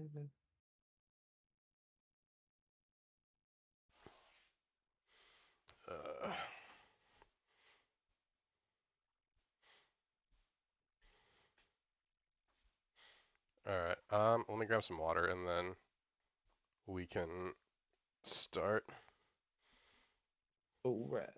Uh, all right. Let me grab some water and then we can start. All right.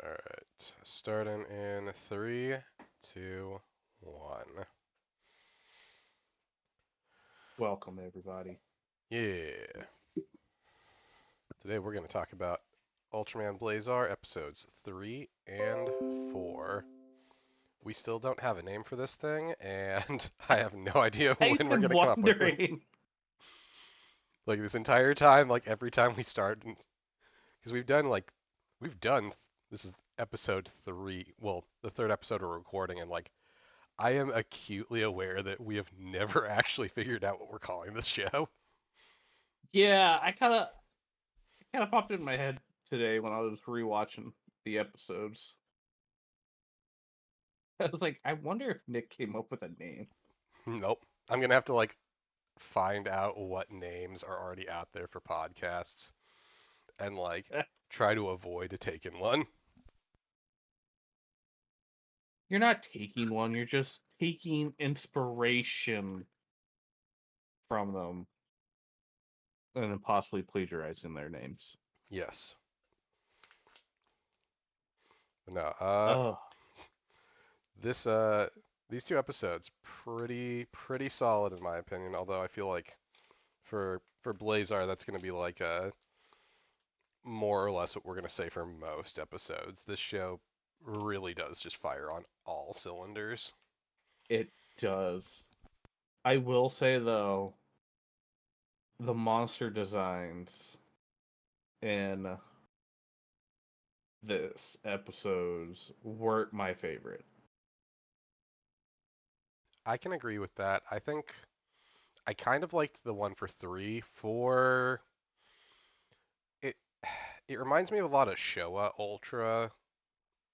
All right. Starting in 3, 2, 1. Welcome, everybody. Yeah. Today we're going to talk about Ultraman Blazar episodes 3 and 4. We still don't have a name for this thing, and I have no idea when I've we're been going to come up with one. wondering. Like this entire time, like every time we start, because we've done, this is episode 3, well, the third episode we're recording, and like, I am acutely aware that we have never actually figured out what we're calling this show. Yeah, I kind of popped in my head today when I was rewatching the episodes. I was like, I wonder if Nick came up with a name. Nope. I'm going to have to like find out what names are already out there for podcasts and like try to avoid taking one. You're not taking one, you're just taking inspiration from them and then possibly plagiarizing their names. Yes. No, Oh, this these two episodes pretty solid in my opinion, although I feel like for Blazar that's going to be like a more or less what we're going to say for most episodes. This show really does just fire on all cylinders. it does. I will say though, the monster designs in this episodes weren't my favorite. I can agree with that. I think I kind of liked the one for 3. For it it reminds me of a lot of Showa Ultra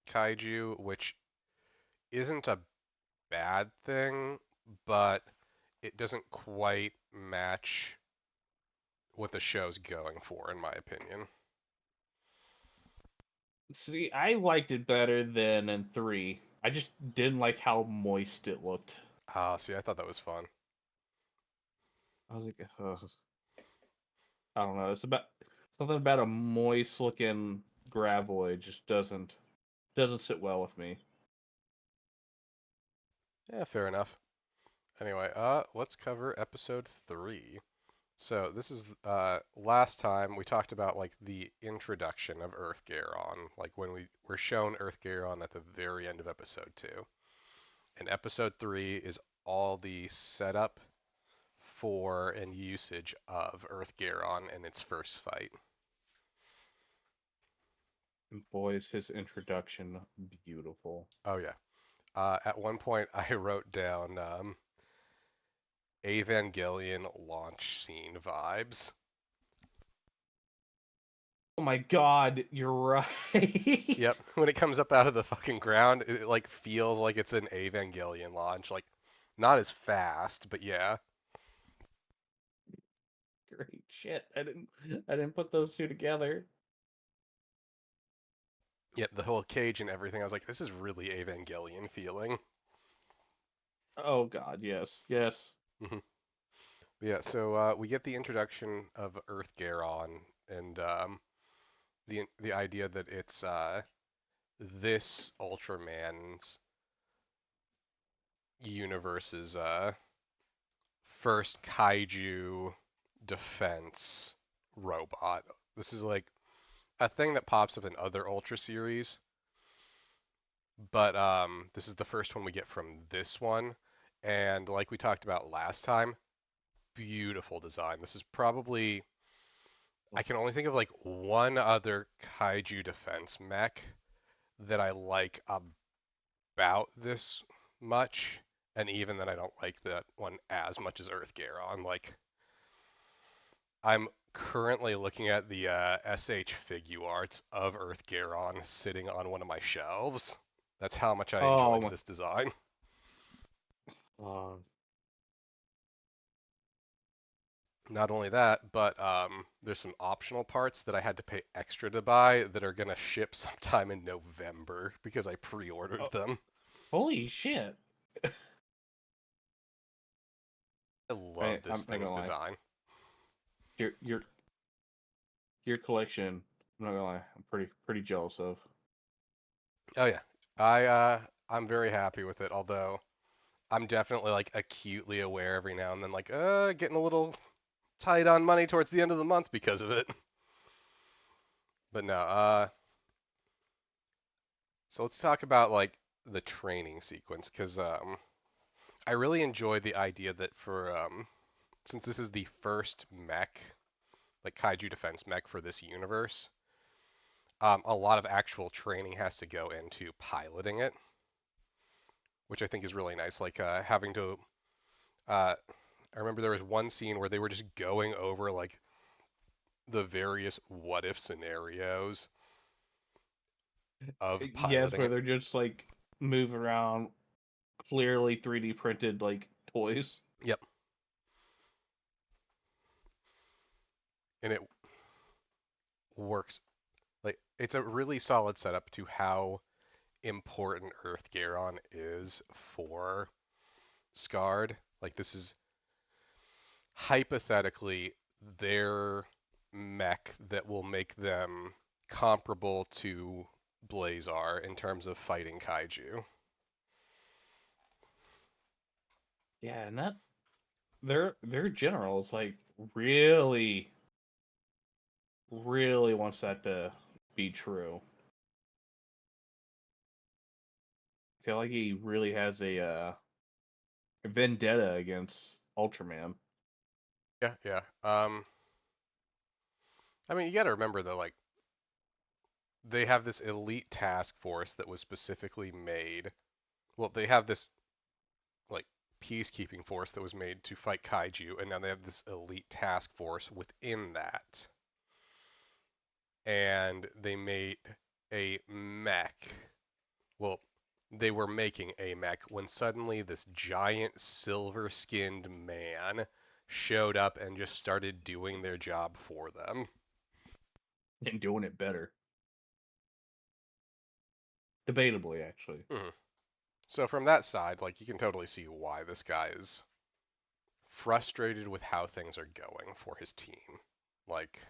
kaiju, which isn't a bad thing, but it doesn't quite match what the show's going for, in my opinion. See, I liked it better than in 3. I just didn't like how moist it looked. Ah, see, I thought that was fun. I was like, ugh. I don't know. It's about something about a moist looking gravoid just doesn't sit well with me. Yeah, fair enough. Anyway, let's cover episode 3. So this is last time we talked about like the introduction of Earth Garon, like when we were shown Earth Garon at the very end of episode 2. And episode 3 is all the setup for and usage of Earth Garon in its first fight. And boys, his introduction beautiful. Oh yeah. At one point I wrote down Evangelion launch scene vibes. Oh my god, you're right. Yep, when it comes up out of the fucking ground, it like feels like it's an Evangelion launch. Like not as fast, but yeah. Great shit. I didn't put those two together. Yep, the whole cage and everything. I was like, this is really Evangelion feeling. Oh god, yes. Yes. Mhm. Yeah, so we get the introduction of Earth Garon and the idea that it's this Ultraman's universe's first kaiju defense robot. This is like a thing that pops up in other Ultra series, but this is the first one we get from this one. And like we talked about last time, beautiful design. This is probably, I can only think of like one other kaiju defense mech that I like about this much, and even then I don't like that one as much as Earth Garon. Like, I'm currently looking at the SH Figuarts of Earth Garon sitting on one of my shelves. That's how much I Oh enjoyed my. this design. Uh, Not only that, but there's some optional parts that I had to pay extra to buy that are gonna ship sometime in November because I pre-ordered oh, them. holy shit! I love this I'm not thing's gonna lie. design. Your your your collection. I'm not gonna lie. I'm pretty jealous of. Oh yeah, I'm very happy with it. Although I'm definitely like acutely aware every now and then, like getting a little tight on money towards the end of the month because of it. But no, so let's talk about like the training sequence because I really enjoyed the idea that for since this is the first mech, like kaiju defense mech for this universe, a lot of actual training has to go into piloting it, which I think is really nice. Like having to, I remember there was one scene where they were just going over like the various what if scenarios of Yes, piloting where it. they're just like move around clearly 3D printed like toys. Yep, and it works. Like it's a really solid setup to how important Earth Garon is for Scarred. Like this is hypothetically their mech that will make them comparable to Blazar in terms of fighting kaiju. Yeah, and that their general is like really really wants that to be true. I feel like he really has a vendetta against Ultraman. Yeah, yeah. I mean, you got to remember though, like they have this elite task force that was specifically made. Well, they have this like peacekeeping force that was made to fight kaiju, and now they have this elite task force within that. And they made a mech. Well, they were making a mech when suddenly this giant silver-skinned man showed up and just started doing their job for them. And doing it better. Debatably, actually. Mhm. So from that side, like you can totally see why this guy is frustrated with how things are going for his team. Like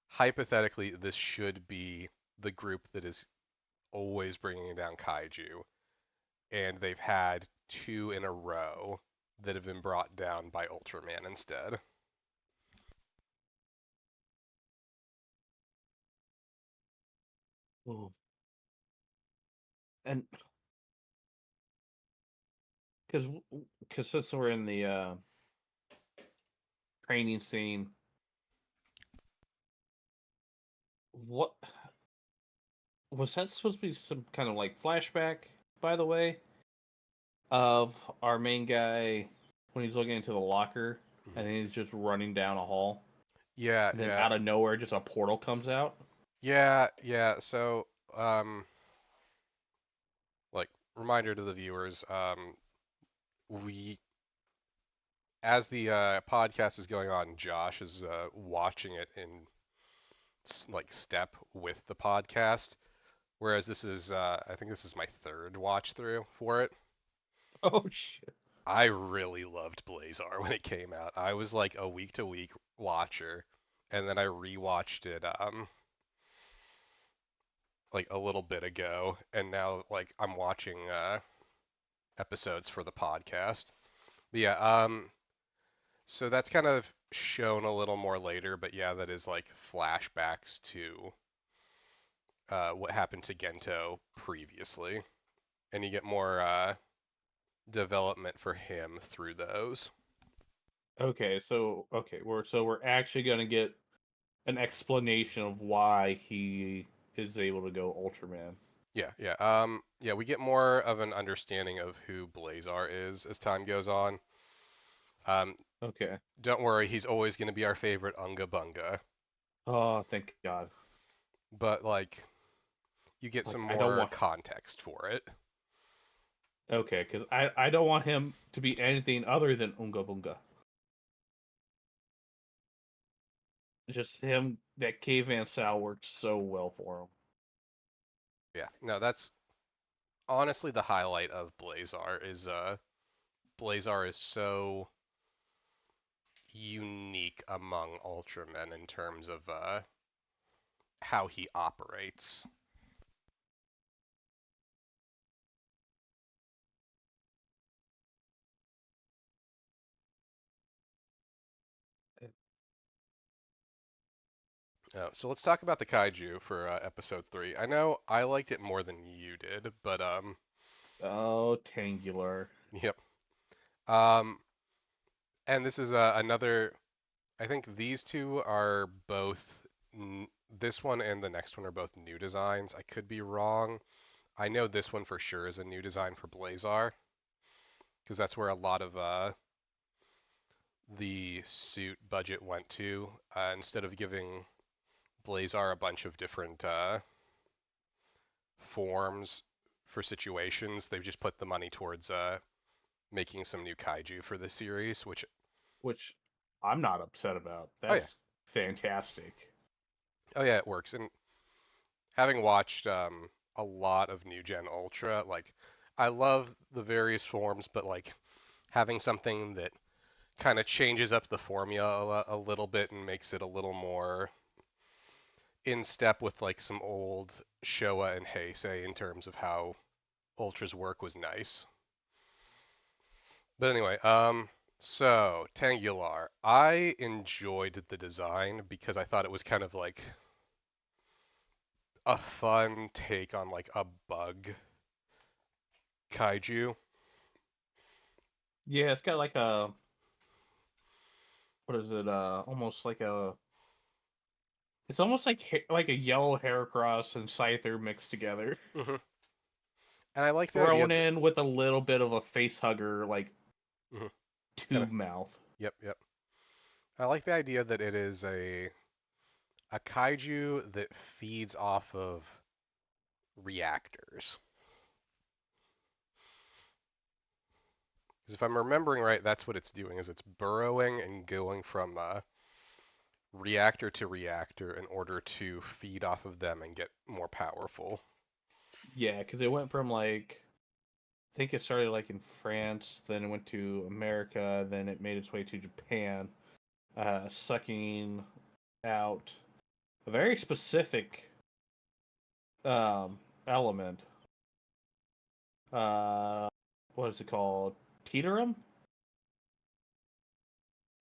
hypothetically, this should be the group that is always bringing down kaiju, and they've had two in a row that have been brought down by Ultraman instead. Ooh. And because since we're in the training scene, what was that supposed to be? Some kind of like flashback, by the way, of our main guy when he's looking into the locker Mhm. and then he's just running down a hall, Yeah, and then yeah, out of nowhere, just a portal comes out. yeah. So, like, reminder to the viewers, we, as the podcast is going on, Josh is watching it in like step with the podcast, whereas this is, I think this is my third watch through for it. Oh shit! I really loved Blazar when it came out. I was like a week to week watcher, and then I rewatched it like a little bit ago, and now like I'm watching episodes for the podcast. But yeah, so that's kind of shown a little more later, but yeah, that is like flashbacks to what happened to Gento previously, and you get more development for him through those. Okay, we're actually gonna get an explanation of why he is able to go Ultraman. Yeah, yeah. Yeah, we get more of an understanding of who Blazar is as time goes on. Um, Okay. don't worry, he's always going to be our favorite Unga Bunga, Oh, thank God. but like you get some Like I don't more want. context for it. Okay, because I don't want him to be anything other than Unga Bunga. Just him. That caveman style works so well for him. Yeah, no, that's honestly the highlight of Blazar is Blazar is so unique among Ultramen in terms of how he operates. So let's talk about the kaiju for episode 3. I know I liked it more than you did, but Oh, Tangular. yep. Um, and this is another. I think these two are both. This one and the next one are both new designs. I could be wrong. I know this one for sure is a new design for Blazar because that's where a lot of the suit budget went to. Instead of giving Blazar a bunch of different forms for situations, they've just put the money towards making some new kaiju for the series. Which, Which I'm not upset about. oh yeah, That's fantastic. oh yeah, it works. And having watched a lot of New Gen Ultra, like I love the various forms, but like having something that kind of changes up the formula a little bit and makes it a little more in step with like some old Showa and Heisei in terms of how Ultra's work was nice. But anyway, so Tangular, I enjoyed the design because I thought it was kind of like a fun take on like a bug kaiju. Yeah, it's got like a what is it? Almost like a. It's almost like like a yellow Heracross and Scyther mixed together, Hmm. And I like the idea thrown that, in with a little bit of a face hugger like mhm, kind of, tube mouth. yep, yep. I like the idea that it is a kaiju that feeds off of reactors. Because if I'm remembering right, that's what it's doing is it's burrowing and going from reactor to reactor in order to feed off of them and get more powerful. Yeah, because it went from like I think it started like in France, then it went to America, then it made its way to Japan, sucking out a very specific element. Uh, what is it called? Teterum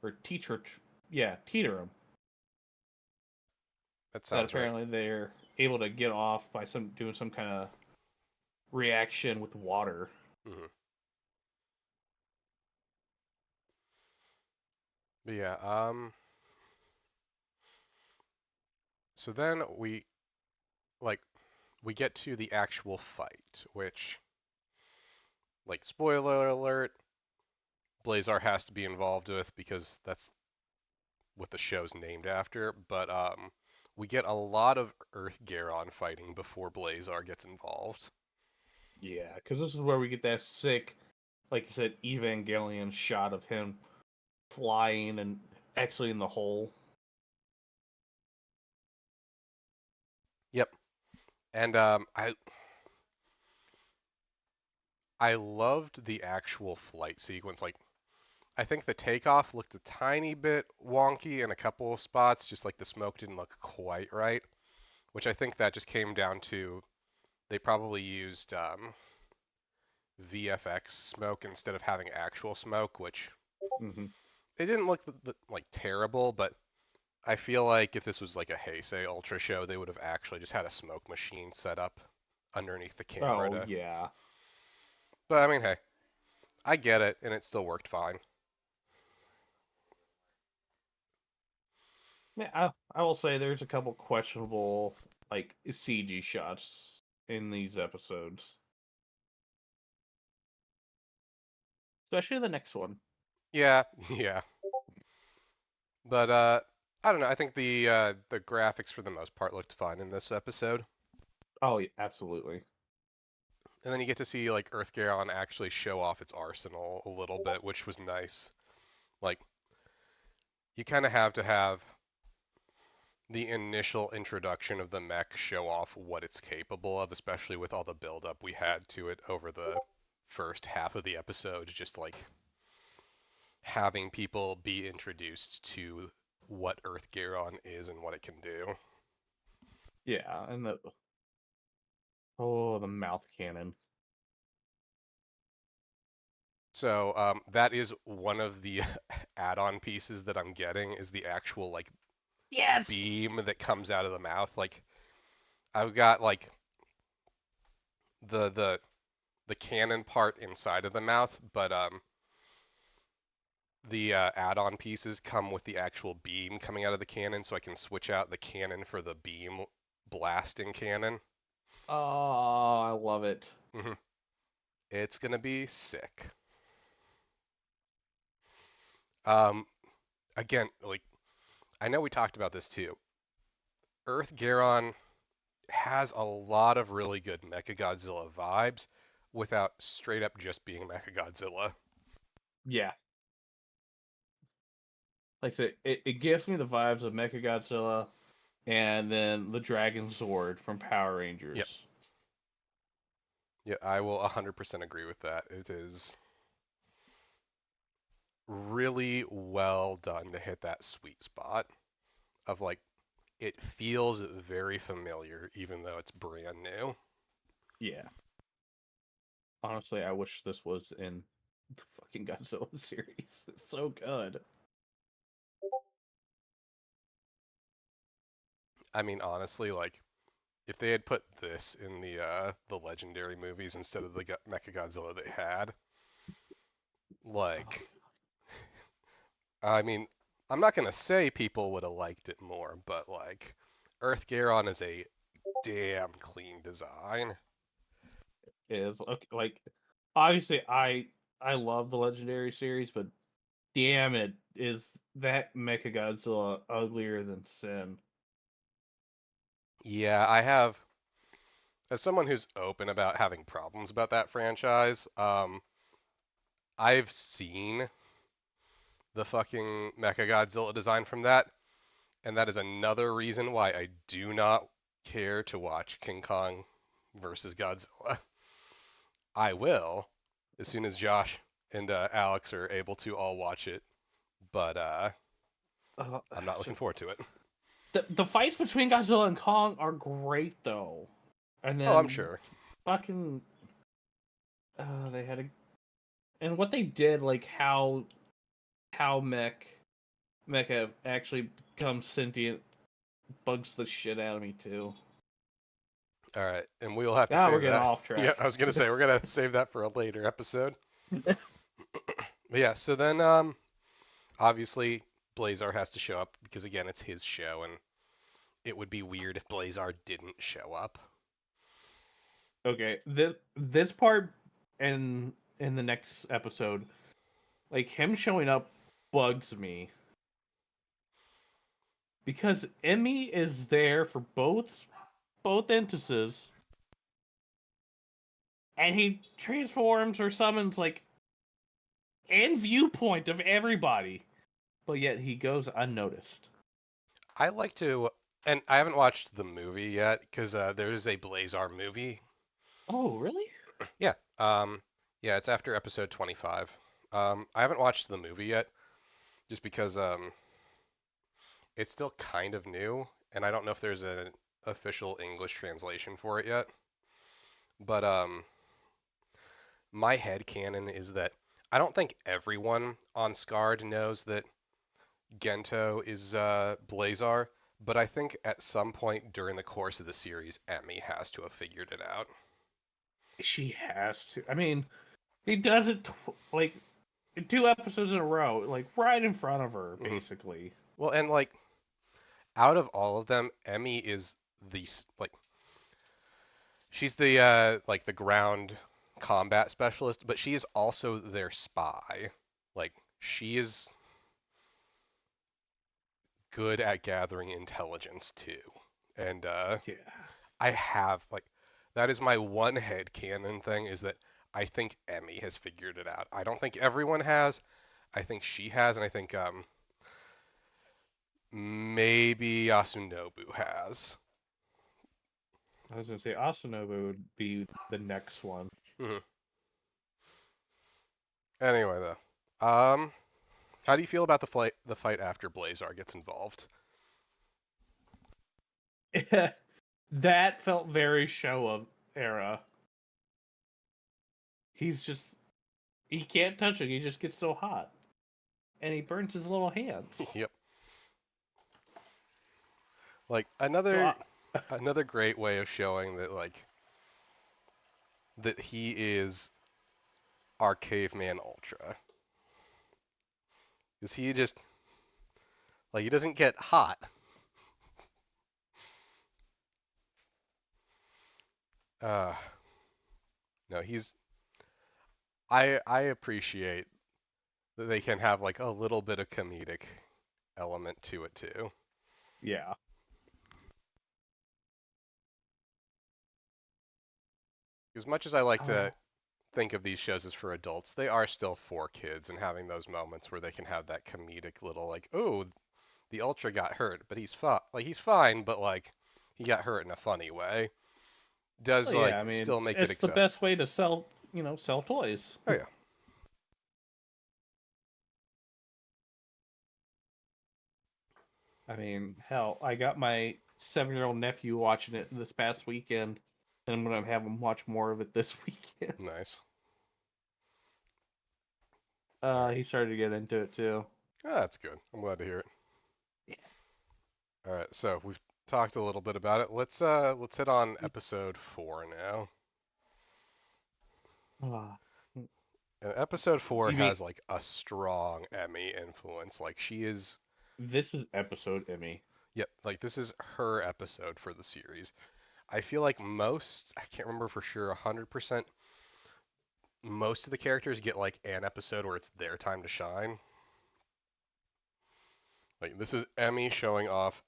or teeter? Yeah, teterum. That That sounds right. apparently they're able to get off by some doing some kind of reaction with water. Hmm. But yeah, so then like we get to the actual fight, which like spoiler alert, Blazar has to be involved with because that's what the show's named after. But we get a lot of Earth Garon fighting before Blazar gets involved. Yeah, because this is where we get that sick, like you said, Evangelion shot of him flying and actually in the hole. Yep. And I loved the actual flight sequence. Like I think the takeoff looked a tiny bit wonky in a couple of spots, just like the smoke didn't look quite right, which I think that just came down to they probably used VFX smoke instead of having actual smoke, which Mm-hmm. it didn't look like terrible, but I feel like if this was like a Heisei Ultra show, they would have actually just had a smoke machine set up underneath the camera Oh to. yeah. But I mean, hey, I get it, and it still worked fine. Yeah, I will say there's a couple questionable like CG shots in these episodes, especially the next one. Yeah, yeah. But I don't know. I think the graphics for the most part looked fine in this episode. Oh, yeah, absolutely. And then you get to see like Earthgaron actually show off its arsenal a little bit, which was nice. Like you kind of have to have the initial introduction of the mech show off what it's capable of, especially with all the build-up we had to it over the first half of the episode. Just like having people be introduced to what Earthgaron is and what it can do. Yeah, and the mouth cannon. So that is one of the add-on pieces that I'm getting is the actual like Yes. beam that comes out of the mouth. Like I've got like the the the cannon part inside of the mouth, but the add-on pieces come with the actual beam coming out of the cannon, so I can switch out the cannon for the beam blasting cannon. Oh, I love it. hmm It's gonna be sick. Um, again, like I know we talked about this too. Earth Garon has a lot of really good Mechagodzilla vibes without straight up just being Mechagodzilla. Yeah, like I said, it gives me the vibes of Mechagodzilla, and then the Dragon Zord from Power Yep. Rangers. Yeah, I will 100% agree with that. It is really well done to hit that sweet spot of like it feels very familiar even though it's brand new. Yeah. Honestly, I wish this was in the fucking Godzilla series. It's so good. I mean honestly like if they had put this in the legendary movies instead of the Mechagodzilla they had, Oh, like I mean I'm not going to say people would have liked it more, but like Earth Garon is a damn clean design. is okay, like obviously I love the Legendary series, but damn it, is that Mechagodzilla uglier than sin? Yeah, I have as someone who's open about having problems about that franchise, I've seen the fucking Mechagodzilla design from that, and that is another reason why I do not care to watch King Kong versus Godzilla. I will as soon as Josh and Alex are able to all watch it, but Uh, I'm not so looking forward to it. the fights between Godzilla and Kong are great though, and Oh, I'm then sure. fucking they had a and what they did like how Mecha actually becomes sentient bugs the shit out of me too. All right, and we will have to Ah, we're save getting that. off Yeah, track. I was gonna say we're gonna save that for a later episode. But yeah, so then obviously Blazar has to show up because again it's his show and it would be weird if Blazar didn't show up. Okay, this part in the next episode, like him showing up bugs me because Emmy is there for both entities, and he transforms or summons like in viewpoint of everybody, but yet he goes unnoticed. I like to, and I haven't watched the movie yet because there is a Blazar movie. Oh, really? Yeah, yeah, it's after episode 25. I haven't watched the movie yet just because it's still kind of new and I don't know if there's an official English translation for it yet. But my head canon is that I don't think everyone on Scarred knows that Gento is Blazar, but I think at some point during the course of the series, Emmy has to have figured it out. She has to. I mean, he does it like 2 episodes in a row, like right in front of her, Hmm. basically. Well, and like out of all of them, Emmy is the like she's the like the ground combat specialist, but she is also their spy. Like she is good at gathering intelligence too. And Yeah. I have like that is my one head canon thing is that I think Emmy has figured it out. I don't think everyone has. I think she has, and I think maybe Yasunobu has. I was gonna say Asanobu would be the next one. Hmm. Anyway, though, how do you feel about the fight after Blazar gets involved? That felt very show of era. He's just he can't touch it. He just gets so hot, and he burns his little hands. Yep. Like So another great way of showing that like that he is our caveman ultra. Is he just like he doesn't get hot. Uh no, he's I appreciate that they can have like a little bit of comedic element to it too. yeah. As much as I like Uh, to think of these shows as for adults, they are still for kids and having those moments where they can have that comedic little like, oh, the Ultra got hurt, but he's fine, but like he got hurt in a funny way. Does well, yeah. I like mean, still make it it's the best accessible. way to sell, sell toys. Oh yeah. I mean, hell, I got my 7-year-old nephew watching it this past weekend, and I'm gonna have him watch more of it this weekend. Nice. All right. He started to get into it too. That's good. I'm glad to hear it. Yeah. All right, so we've talked a little bit about it. Let's hit on episode 4 now. Ah, And episode 4 you mean has like a strong Emmy influence. Like she is this is episode Emmy? yep, like this is her episode for the series. I feel like most, I can't remember for sure 100%, most of the characters get like an episode where it's their time to shine. Like this is Emmy showing off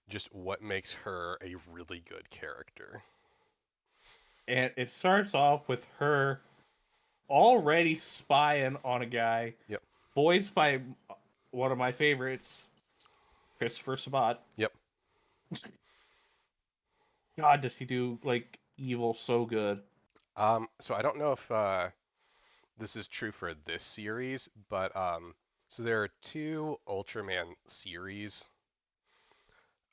just what makes her a really good character. And it starts off with her already spying on a guy, Yep. voiced by one of my favorites, Christopher Sabat. Yep. God, does he do like evil so good? So I don't know if this is true for this series, but so there are two Ultraman series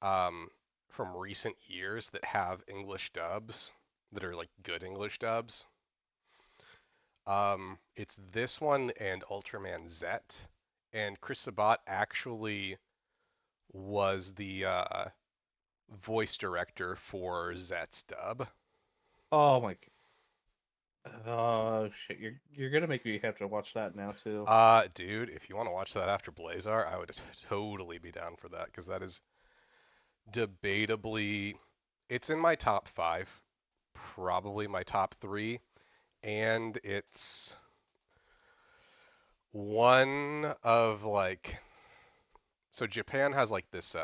um, from recent years that have English dubs that are like good English dubs. It's this one and Ultraman Z, and Chris Sabat actually was the voice director for Z's dub. Oh my! Oh shit! You're gonna make me have to watch that now too. Dude, if you want to watch that after Blazar, I would totally be down for that because that is debatably, it's in my top 5, probably my top 3, and it's one of like, so Japan has like this,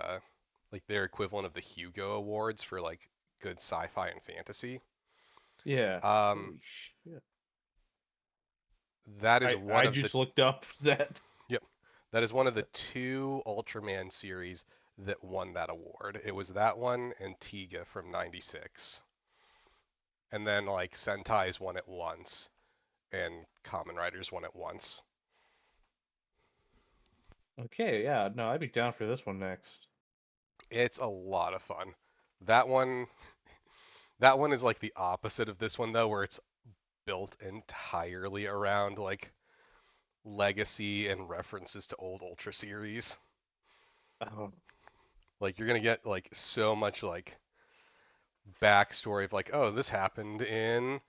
like their equivalent of the Hugo Awards for like good sci-fi and fantasy. Yeah. Um, Holy shit! that is I one of the, just looked up that. yep, that is one of the two Ultraman series that won that award. It was that one and Tiga from '96. And then like Sentai's won it once, and Common Riders won it once. Okay, yeah, no, I'd be down for this one next. It's a lot of fun. That one, that one is like the opposite of this one though, where it's built entirely around like legacy and references to old Ultra series. Oh, Like you're gonna get like so much like backstory of like, oh, this happened in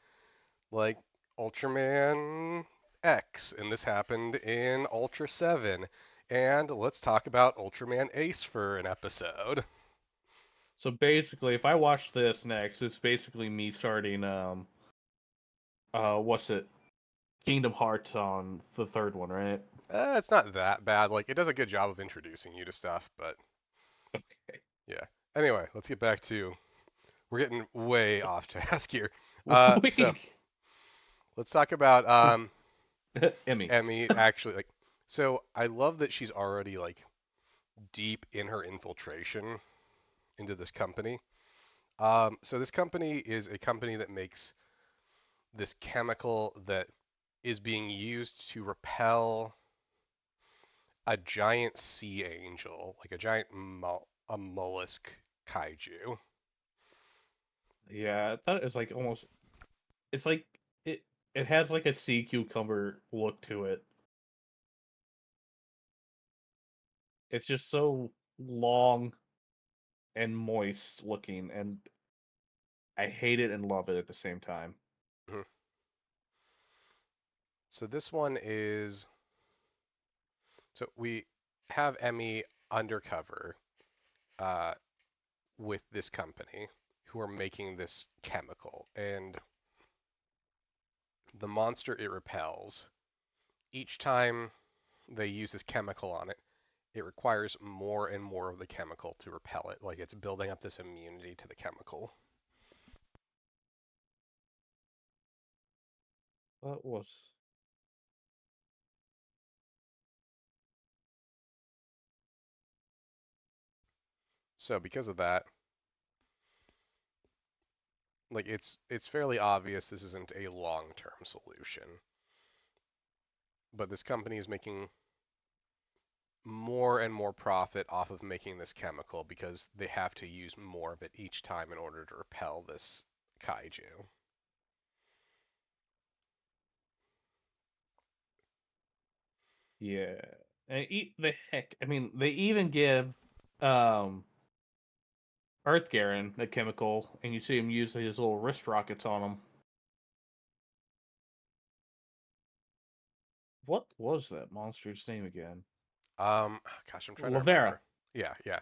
like Ultraman X, and this happened in Ultra 7, and let's talk about Ultraman Ace for an episode. so basically, if I watch this next, it's basically me starting what's it? Kingdom Hearts on the third one, right? It's not that bad. Like it does a good job of introducing you to stuff, but Okay. yeah. Anyway, let's get back to we're getting way off task here. So Wait. let's talk about Emmy. Emmy actually like. So I love that she's already like deep in her infiltration into this company. So this company is a company that makes this chemical that is being used to repel a giant sea angel, like a giant a mollusk kaiju. Yeah, I thought it was like almost. It's like it. It has like a sea cucumber look to it. It's just so long and moist looking, and I hate it and love it at the same time. Mhm. So this one is so we have Emmy undercover uh, with this company who are making this chemical, and the monster it repels each time they use this chemical on it, it requires more and more of the chemical to repel it. Like it's building up this immunity to the chemical. What was? So because of that, like it's fairly obvious this isn't a long-term solution. But this company is making more and more profit off of making this chemical because they have to use more of it each time in order to repel this kaiju. Yeah, and eat the heck. I mean, they even give um Earth Garen the chemical, and you see him use his little wrist rockets on him. What was that monster's name again? Gosh, I'm trying to Lavera. remember. Yeah, yeah.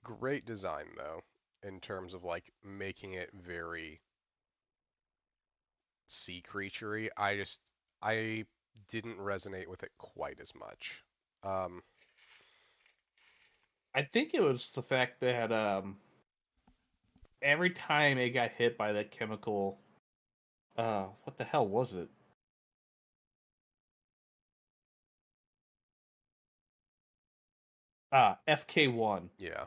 Great design though, in terms of like making it very sea creaturey. I didn't resonate with it quite as much. Um, I think it was the fact that every time it got hit by that chemical, what the hell was it? FK1. yeah.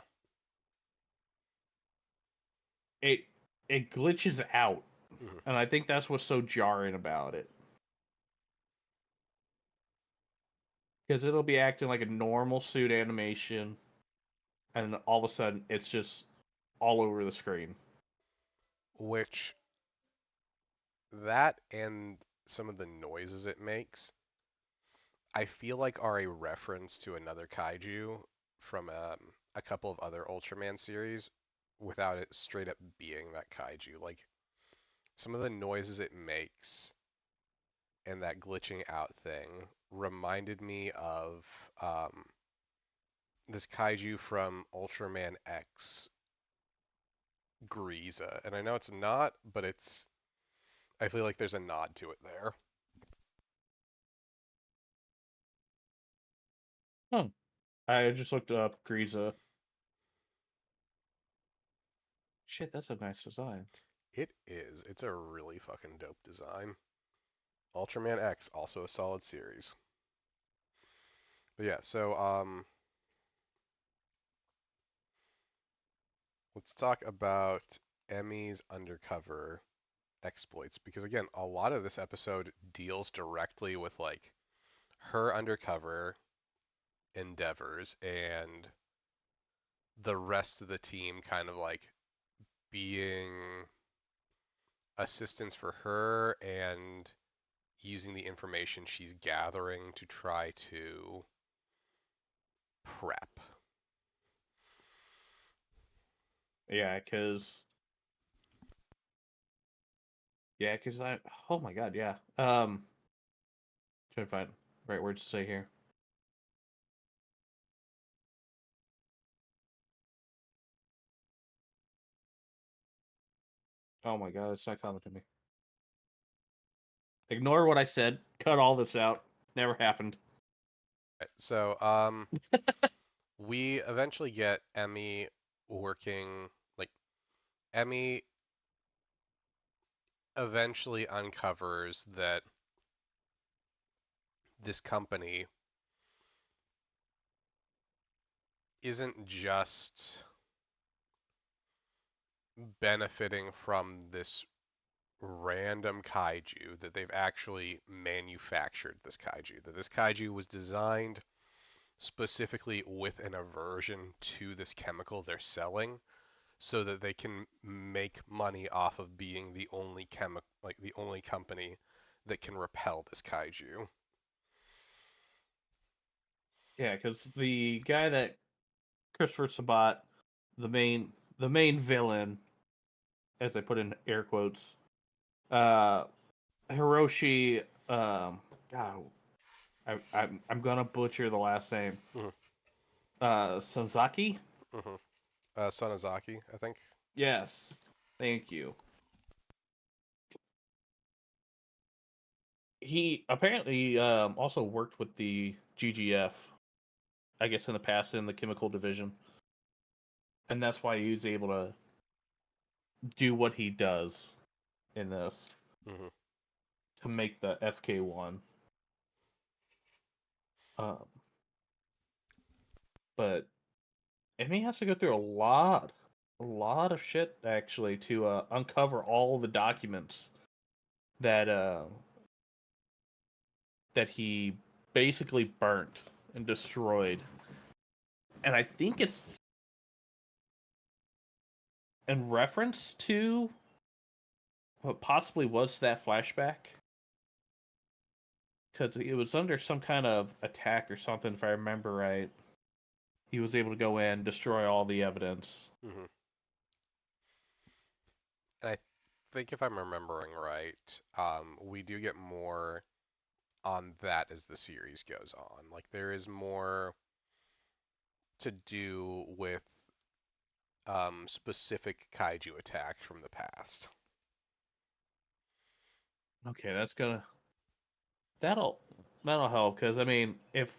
It it glitches out, Mhm. and I think that's what's so jarring about it. Because it'll be acting like a normal suit animation, and all of a sudden it's just all over the screen. Which that and some of the noises it makes, I feel like are a reference to another kaiju from a couple of other Ultraman series without it straight up being that kaiju. Like some of the noises it makes and that glitching out thing reminded me of um, this kaiju from Ultraman X, Grieza. And I know it's not, but I feel like there's a nod to it there. Huh. I just looked up Grieza. Shit, that's a nice design. It is. It's a really fucking dope design. Ultraman X, also a solid series. But yeah, so let's talk about Emmy's undercover exploits because again, a lot of this episode deals directly with like her undercover endeavors and the rest of the team kind of like being assistance for her and using the information she's gathering to try to prep. Yeah, because I. Oh my god, yeah. Trying to find the right words to say here. Oh my god, it's not coming to me. Ignore what I said. Cut all this out. Never happened. So, we eventually get Emmy working, like, Emmy eventually uncovers that this company isn't just benefiting from this random kaiju, that they've actually manufactured this kaiju, that this kaiju was designed specifically with an aversion to this chemical they're selling so that they can make money off of being the only the only company that can repel this kaiju. Yeah, because the guy that Christopher Sabat, the main villain, as I put in air quotes, uh, Hiroshi, God, I'm gonna butcher the last name. Mm-hmm. Sonzaki. Mm-hmm. Sonozaki, I think. Yes, thank you. He apparently also worked with the GGF, I guess, in the past in the chemical division, and that's why he was able to do what he does in this Mm-hmm. to make the FK1. Um, but Emmy has to go through a lot of shit actually to uncover all the documents that that he basically burnt and destroyed. And I think it's in reference to what possibly was that flashback. Because it was under some kind of attack or something, if I remember right. He was able to go in, destroy all the evidence. Mm-hmm. And I think if I'm remembering right, we do get more on that as the series goes on. Like there is more to do with specific kaiju attacks from the past. Okay, that'll that'll help because I mean, if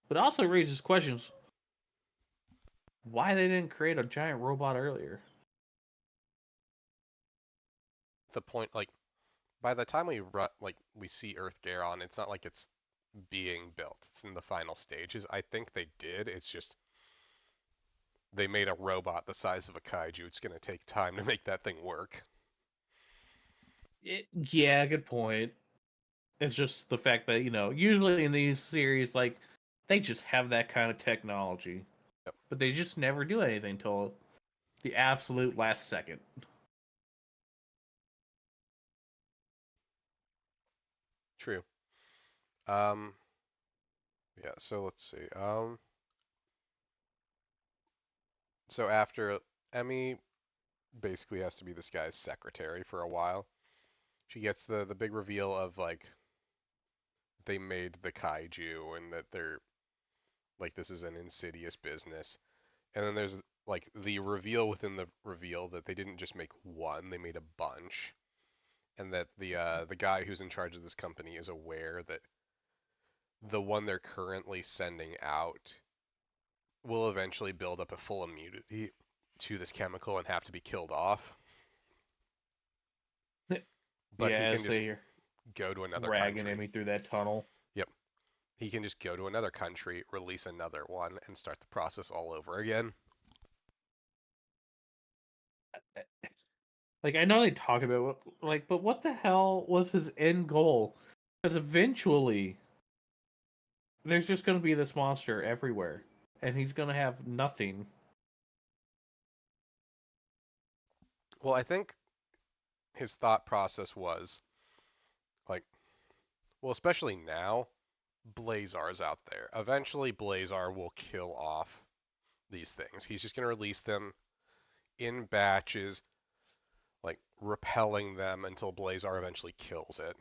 but also raises questions why they didn't create a giant robot earlier. The point, like by the time we see Earth Garon, it's not like it's being built. It's in the final stages. I think they did. It's just they made a robot the size of a kaiju. It's going to take time to make that thing work. Yeah, good point. It's just the fact that usually in these series, like they just have that kind of technology, Yep, but they just never do anything until the absolute last second. true. Um, yeah. So let's see. So after Emmy basically has to be this guy's secretary for a while, she gets the big reveal of like they made the kaiju and that they're like this is an insidious business. And then there's like the reveal within the reveal that they didn't just make one, they made a bunch. And that the guy who's in charge of this company is aware that the one they're currently sending out will eventually build up a full immunity to this chemical and have to be killed off. But he Yeah, can just say you're go to another dragging country. Emmy through that tunnel. Yep. He can just go to another country, release another one, and start the process all over again. Like I know they talk about but what the hell was his end goal? Because eventually there's just going to be this monster everywhere, and he's going to have nothing. Well, I think his thought process was like, well, especially now, Blazar's out there. Eventually, Blazar will kill off these things. He's just going to release them in batches, like repelling them until Blazar eventually kills it.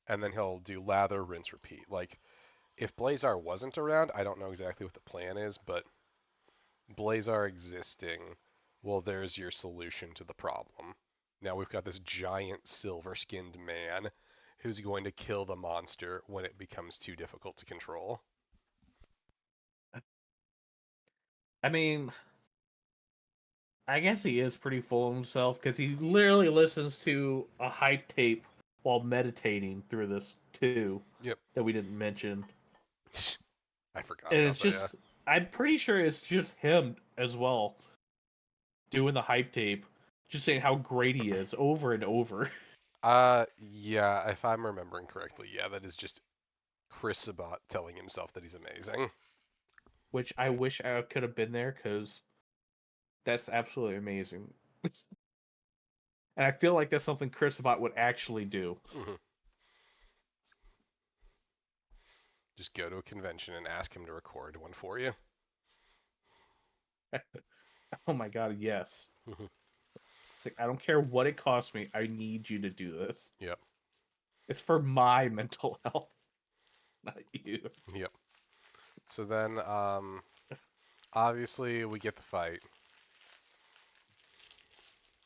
And then he'll do lather, rinse, repeat. Like, if Blazar wasn't around, I don't know exactly what the plan is, but Blazar existing, well, there's your solution to the problem. Now we've got this giant silver-skinned man who's going to kill the monster when it becomes too difficult to control. I mean, I guess he is pretty full of himself because he literally listens to a hype tape while meditating through this too Yep. that we didn't mention. I forgot And about it's that, yeah. just I'm pretty sure it's just him as well doing the hype tape, just saying how great he is over and over. Yeah, if I'm remembering correctly, yeah, that is just Chris Sabat telling himself that he's amazing. Which I wish I could have been there because that's absolutely amazing. And I feel like that's something Chris Sabat would actually do. Hmm. Just go to a convention and ask him to record one for you. Oh my god, yes. Hmm. It's like I don't care what it costs me. I need you to do this. Yep, It's for my mental health, not you. yep. So then, obviously we get the fight.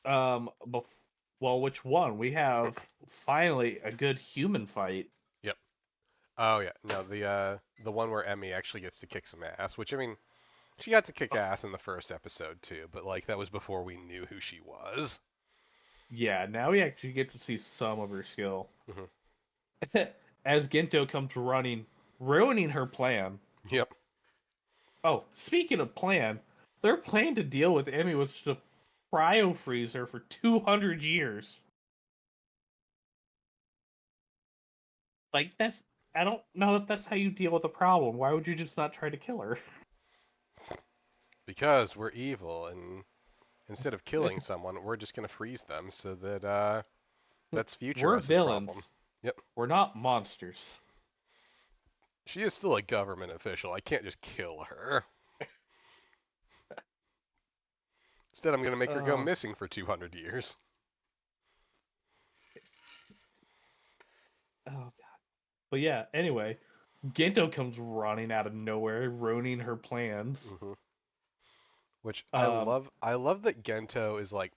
Bef- well, which one? We have finally a good human fight. Yep. Oh yeah, no, the one where Emmy actually gets to kick some ass, which I mean, she got to kick ass in the first episode too, but like that was before we knew who she was. Yeah, now we actually get to see some of her skill. Hmm. As Gento comes running, ruining her plan. Yep. Oh, speaking of plan, their plan to deal with Emmy was to cryo freeze her for 200 years. Like, that's. I don't know if that's how you deal with a problem. Why would you just not try to kill her? Because we're evil, and instead of killing someone, we're just gonna freeze them so that that's future We're us's problem. villains. Yep. We're not monsters. She is still a government official. I can't just kill her. Instead, I'm gonna make her go Oh, missing for 200 years. oh god. But yeah, anyway, Gento comes running out of nowhere, ruining her plans. Hmm. Which I Um, love. I love that Gento is like.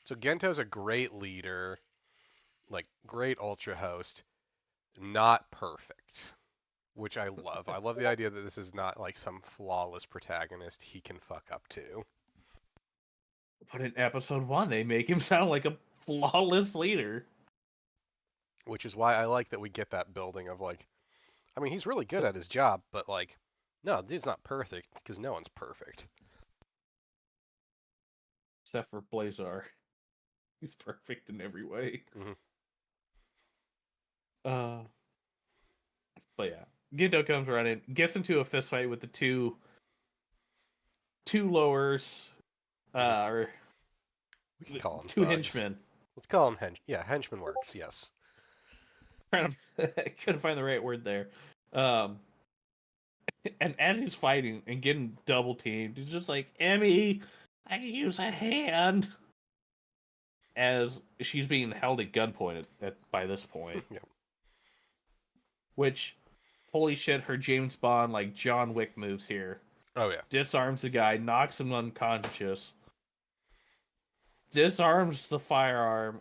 So Gento's a great leader, like great ultra host, not perfect, which I love. I love the idea that this is not like some flawless protagonist he can fuck up to. but in episode 1, they make him sound like a flawless leader. Which is why I like that we get that building of like, I mean, he's really good at his job, but like, no, dude's not perfect because no one's perfect. Except for Blazar. He's perfect in every way. Hmm. Uh, but yeah. Gento comes running, gets into a fist fight with the two lowers, Hmm. or We can call him two thugs. henchmen. Let's call him yeah, henchman works. Yes. Kind of, I couldn't find the right word there. Um, and as he's fighting and getting double teamed, he's just like, Emmy, I can use a hand. As she's being held at gunpoint by this point, Yeah. which, holy shit, her James Bond, like John Wick moves here. Oh yeah. Disarms the guy, knocks him unconscious, disarms the firearm.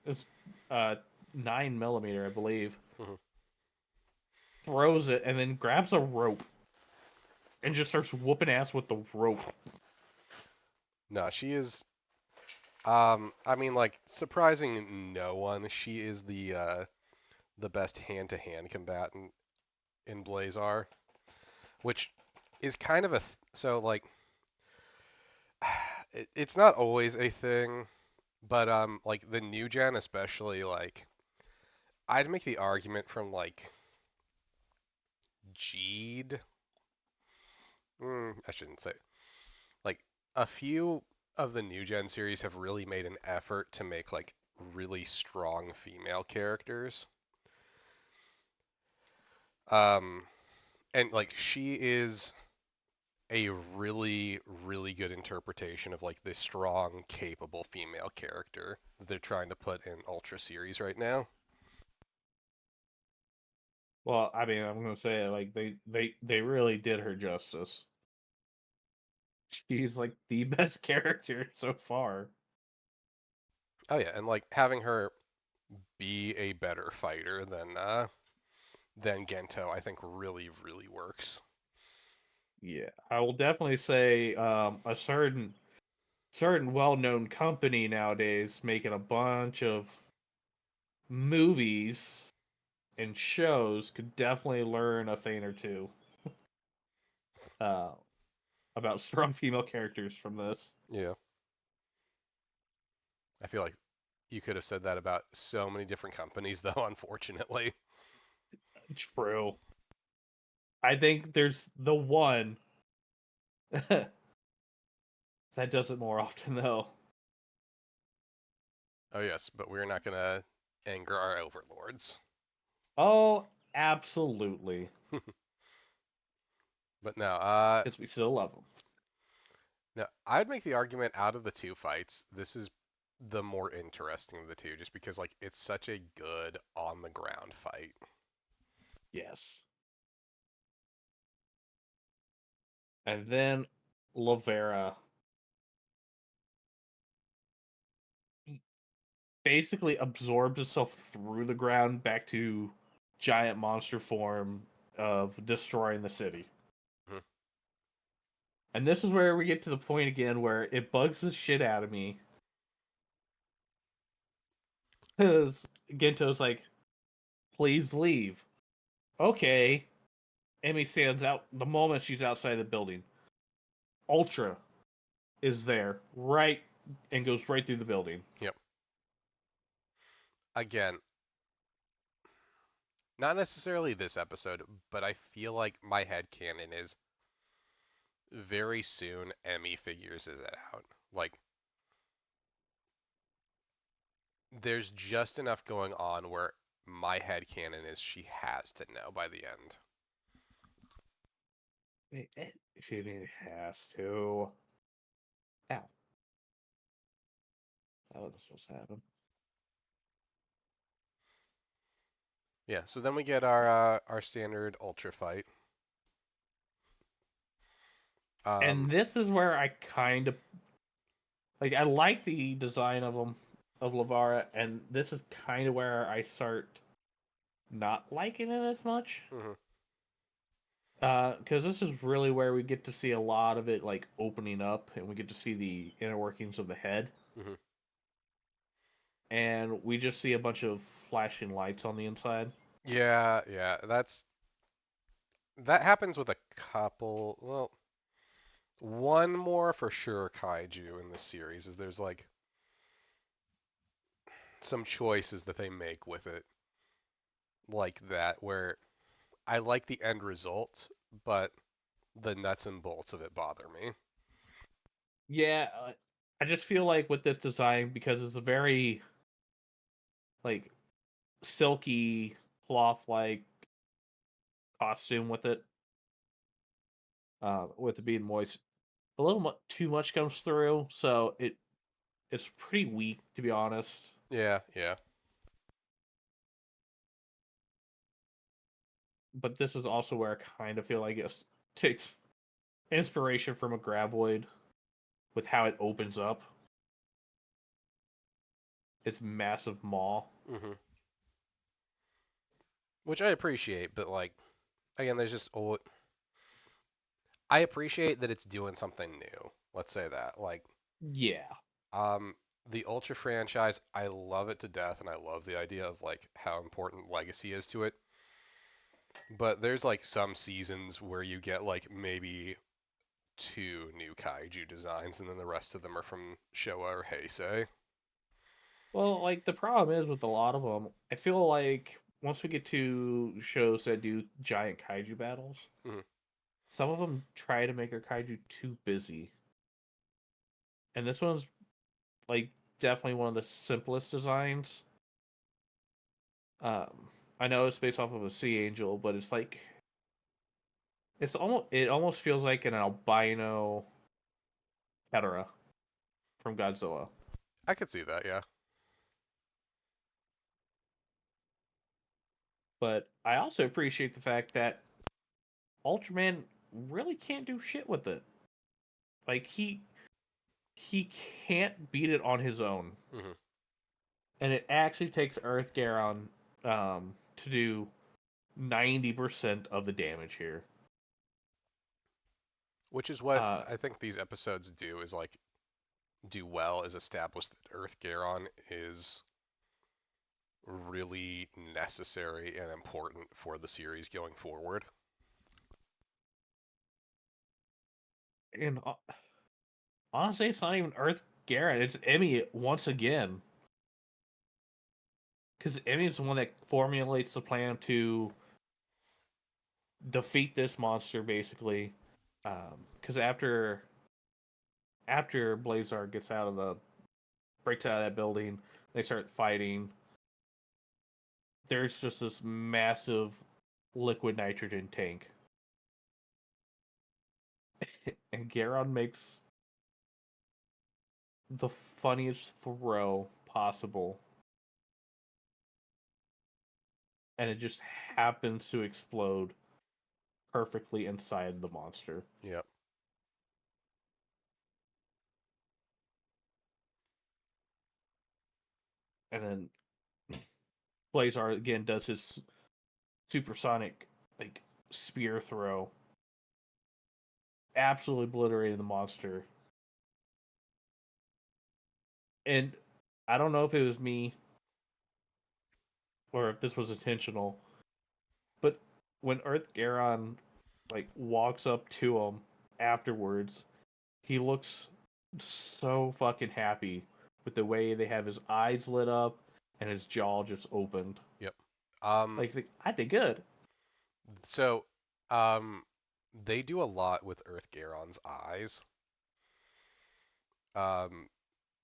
It's 9 millimeter, I believe. Hmm. Throws it and then grabs a rope and just starts whooping ass with the rope. No, she is. I mean, like, surprising no one, she is the best hand-to-hand combatant in Blazar, which is kind of a so like it's not always a thing, but like the new gen especially like I'd make the argument from like Jeed. I shouldn't say like a few. of the new gen series have really made an effort to make like really strong female characters. Um, and like she is a really, really good interpretation of like this strong, capable female character that they're trying to put in Ultra series right now. Well, I mean, I'm gonna say like they really did her justice. She's like the best character so far. Oh yeah, and like having her be a better fighter than Gento, I think really, really works. Yeah, I will definitely say a certain well-known company nowadays making a bunch of movies and shows could definitely learn a thing or two uh, about strong female characters from this. Yeah, I feel like you could have said that about so many different companies, though, unfortunately. True. I think there's the one that does it more often though. Oh yes, but we're not gonna anger our overlords. Oh, absolutely. But no, Because we still love them. no, I'd make the argument out of the two fights, this is the more interesting of the two, just because like it's such a good on the ground fight. Yes. And then Lavera basically absorbs itself through the ground back to giant monster form of destroying the city. Mhm. And this is where we get to the point again where it bugs the shit out of me. Because Gento's like, please leave. Okay. Emmy stands out the moment she's outside the building. Ultra is there, right, and goes right through the building. Yep. Again, not necessarily this episode, but I feel like my head canon is very soon Emmy figures it out. Like there's just enough going on where my head canon is she has to know by the end. She has to. Ow. That wasn't supposed to happen. Yeah, so then we get our standard ultra fight. And Um, this is where I kind of like. I like the design of them, of Lavara, and this is kind of where I start not liking it as much. mhm, Because this is really where we get to see a lot of it like opening up, and we get to see the inner workings of the head, mhm. and we just see a bunch of flashing lights on the inside. Yeah, yeah, that happens with a couple. Well, one more for sure kaiju in this series is there's like some choices that they make with it like that where I like the end result, but the nuts and bolts of it bother me. Yeah, I just feel like with this design because it's a very like silky cloth like costume with it, with it being moist, a little too much comes through, so it's pretty weak to be honest. Yeah, yeah. But this is also where I kind of feel like it takes inspiration from a graboid with how it opens up its massive maw. Hmm. Which I appreciate, but like again, there's just I appreciate that it's doing something new. Let's say that. Like Yeah. um the Ultra franchise, I love it to death and I love the idea of like how important legacy is to it. But there's like some seasons where you get like maybe two new kaiju designs and then the rest of them are from Showa or Heisei. Well, like the problem is with a lot of them, I feel like once we get to shows that do giant kaiju battles, Hmm. some of them try to make their kaiju too busy. and this one's like definitely one of the simplest designs. Um, I know it's based off of a sea angel, but it's like it almost feels like an albino Hedorah from Godzilla. I could see that, yeah. But I also appreciate the fact that Ultraman really can't do shit with it. Like he can't beat it on his own, Hmm. and it actually takes Earth Garon to do 90% of the damage here. Which is what Uh, I think these episodes do is like do well is establish that Earth Garon is really necessary and important for the series going forward. and honestly, it's not even Earth Garon. It's Emmy once again, because Emmy's the one that formulates the plan to defeat this monster, basically. Because after Blazar gets out of the breaks out of that building, they start fighting. There's just this massive liquid nitrogen tank, and Garon makes the funniest throw possible, and it just happens to explode perfectly inside the monster. Yep. And then Blazar again does his supersonic like spear throw, absolutely obliterated the monster. And I don't know if it was me or if this was intentional, but when Earth Garon like walks up to him afterwards, he looks so fucking happy with the way they have his eyes lit up and his jaw just opened. Yep. Um, Like I did good. so, um, they do a lot with Earth Garon's eyes, um,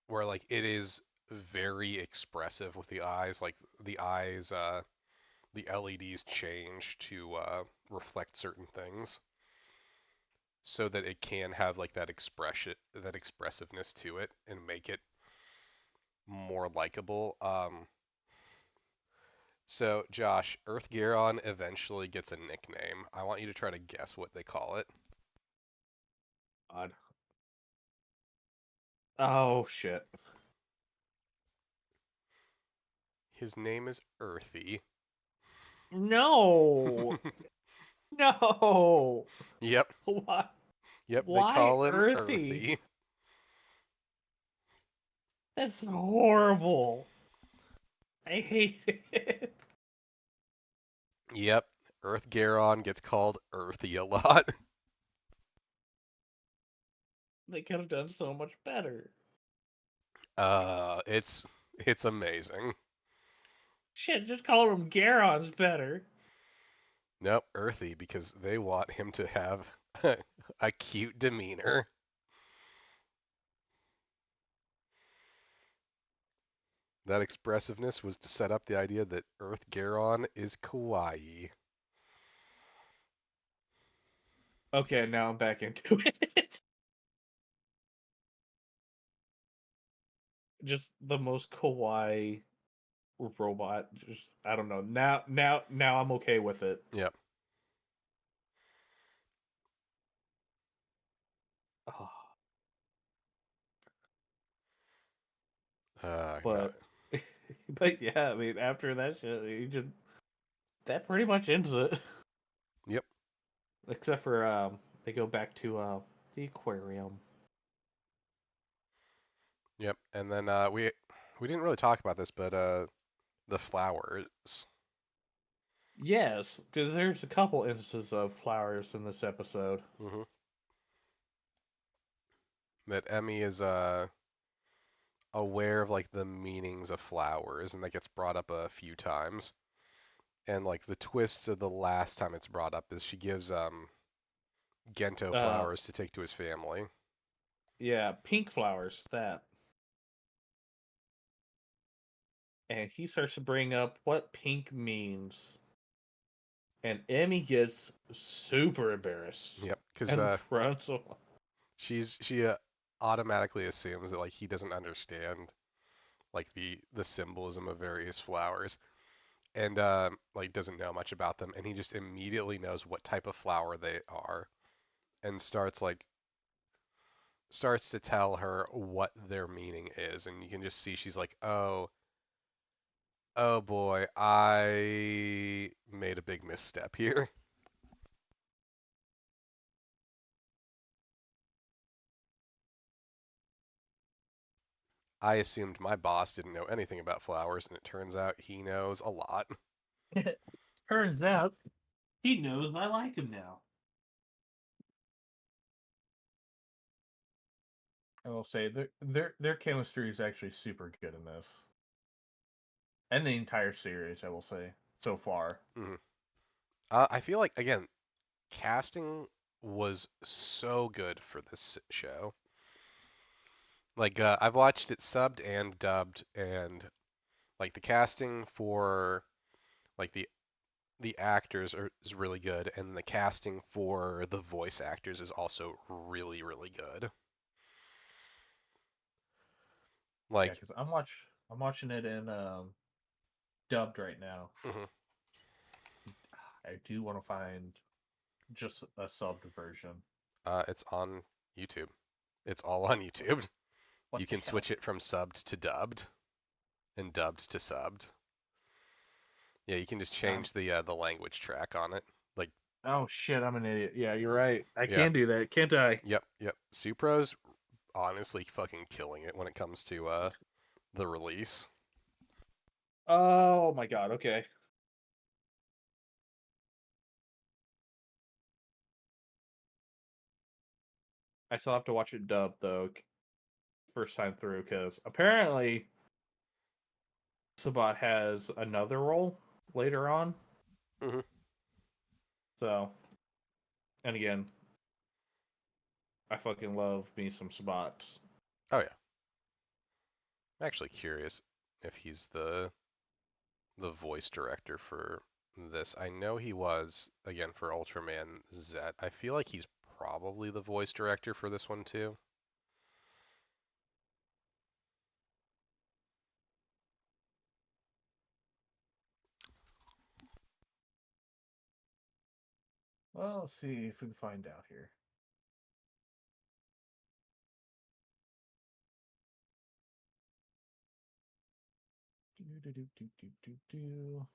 where like it is very expressive with the eyes. Like the eyes, the LEDs change to reflect certain things, so that it can have like that expression, that expressiveness to it, and make it more likable. So Josh, Earth Garon eventually gets a nickname. I want you to try to guess what they call it. God. Oh shit. His name is Earthy. No. No. Yep, Why? yep, they Why call him earthy? Earthy. That's horrible. I hate it. Yep, Earth Garon gets called Earthy a lot. They could have done so much better. It's amazing. Shit, just calling him Garon's better. Nope, Earthy because they want him to have a cute demeanor. That expressiveness was to set up the idea that Earth Garon is kawaii. Okay, now I'm back into it. Just the most kawaii robot. Just I don't know. Now I'm okay with it. Yep. Oh, No. but but yeah, I mean after that shit, you just that pretty much ends it. Yep. Except for they go back to the aquarium. Yep. And then we didn't really talk about this, but the flowers. Yes, because there's a couple instances of flowers in this episode. Hmm. That Emmy is aware of like the meanings of flowers, and that gets brought up a few times. And like the twist of the last time it's brought up is she gives Gento Uh, flowers to take to his family. Yeah, pink flowers. That. And he starts to bring up what pink means, and Emmy gets super embarrassed Yep, because and runs away. she automatically assumes that like he doesn't understand like the symbolism of various flowers, and like doesn't know much about them, and he just immediately knows what type of flower they are, and starts to tell her what their meaning is, and you can just see she's like, oh boy, I made a big misstep here. I assumed my boss didn't know anything about flowers, and it turns out he knows a lot. Turns out he knows I like him now. I will say their chemistry is actually super good in this, and the entire series. I will say so far. Mhm. I feel like again, casting was so good for this show. Like I've watched it subbed and dubbed, and like the casting for like the actors is really good, and the casting for the voice actors is also really good. Yeah, Like, because I'm watching it in dubbed right now. mhm, I do want to find just a subbed version. it's on YouTube. It's all on YouTube. What You the can hell? switch it from subbed to dubbed and dubbed to subbed. Yeah, you can just Um, change the language track on it. Like, oh shit, I'm an idiot. Yeah, you're right. I yeah, can do that, can't I? yep. Supro's honestly fucking killing it when it comes to the release. Oh my god. Okay. I still have to watch it dubbed though, first time through, because apparently Sabat has another role later on. Hmm. So, and again, I fucking love me some Sabat. Oh yeah, I'm actually curious if he's the voice director for this. I know he was again for Ultraman Z. I feel like he's probably the voice director for this one too. Well, let's see if we can find out here. Do, do, do, do, do, do, do.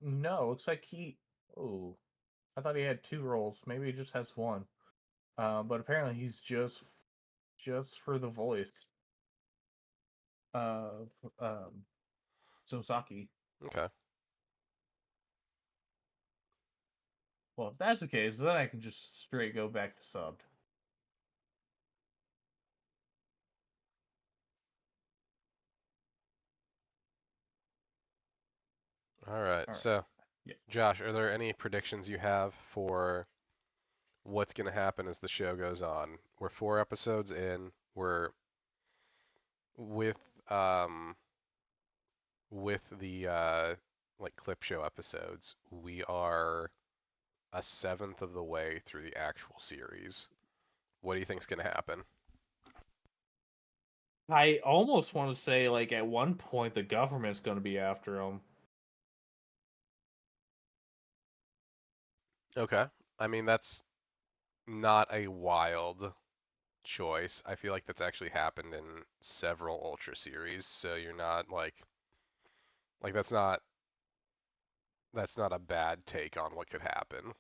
No, looks like he. Oh, I thought he had two roles. Maybe he just has one. But apparently he's just for the voice of Sosaki. Okay. Well, if that's the case, then I can just straight go back to subbed. All right. All right. So, Yeah. Josh, are there any predictions you have for what's going to happen as the show goes on? We're 4 episodes in. We're with um with the like clip show episodes. We are a seventh of the way through the actual series. What do you think's going to happen? I almost want to say, like, at one point the government's going to be after him. Okay. I mean, that's not a wild choice. I feel like that's actually happened in several Ultra series, so you're not like that's not a bad take on what could happen.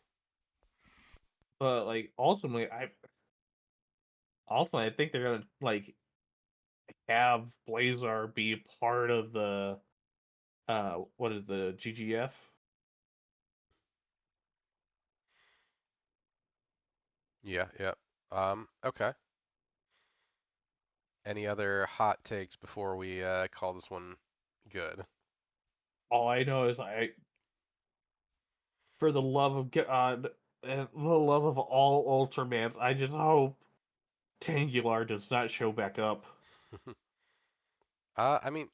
But like ultimately I think they're gonna like have Blazar be part of the what is the GGF? Yeah, yeah. Okay. Any other hot takes before we call this one good? All I know is for the love of God and the love of all Ultramans, I just hope Tangular does not show back up. I mean,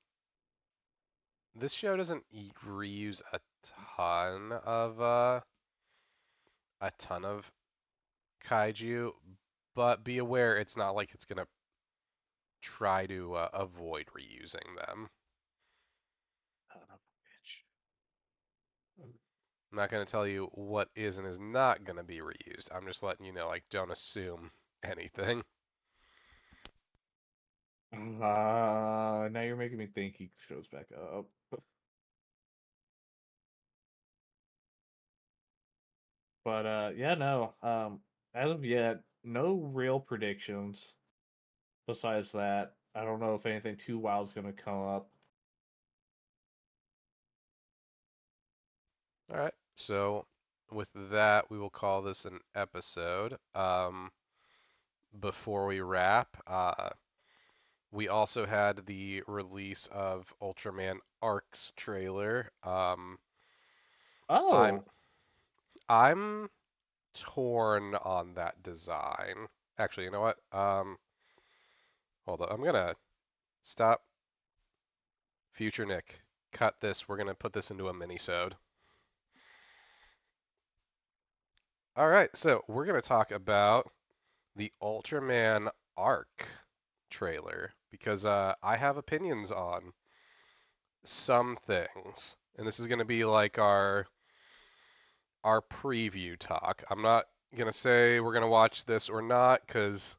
this show doesn't reuse ton of uh, a ton of kaiju, but be aware it's not like it's gonna try to avoid reusing them. Son of a bitch. I'm not gonna tell you what is and is not gonna be reused. I'm just letting you know, like, don't assume anything. Now you're making me think he shows back up. But yeah, no. As of yet, no real predictions. Besides that, I don't know if anything too wild is gonna come up. All right. So with that, we will call this an episode. Before we wrap, we also had the release of Ultraman Arcs trailer. I'm Oh, I'm torn on that design. Actually, you know what? Hold on. I'm gonna stop. Future Nick, cut this. We're gonna put this into a mini-sode. All right. So we're gonna talk about the Ultraman Arc trailer because I have opinions on some things, and this is gonna be like our preview talk. I'm not gonna say we're gonna watch this or not because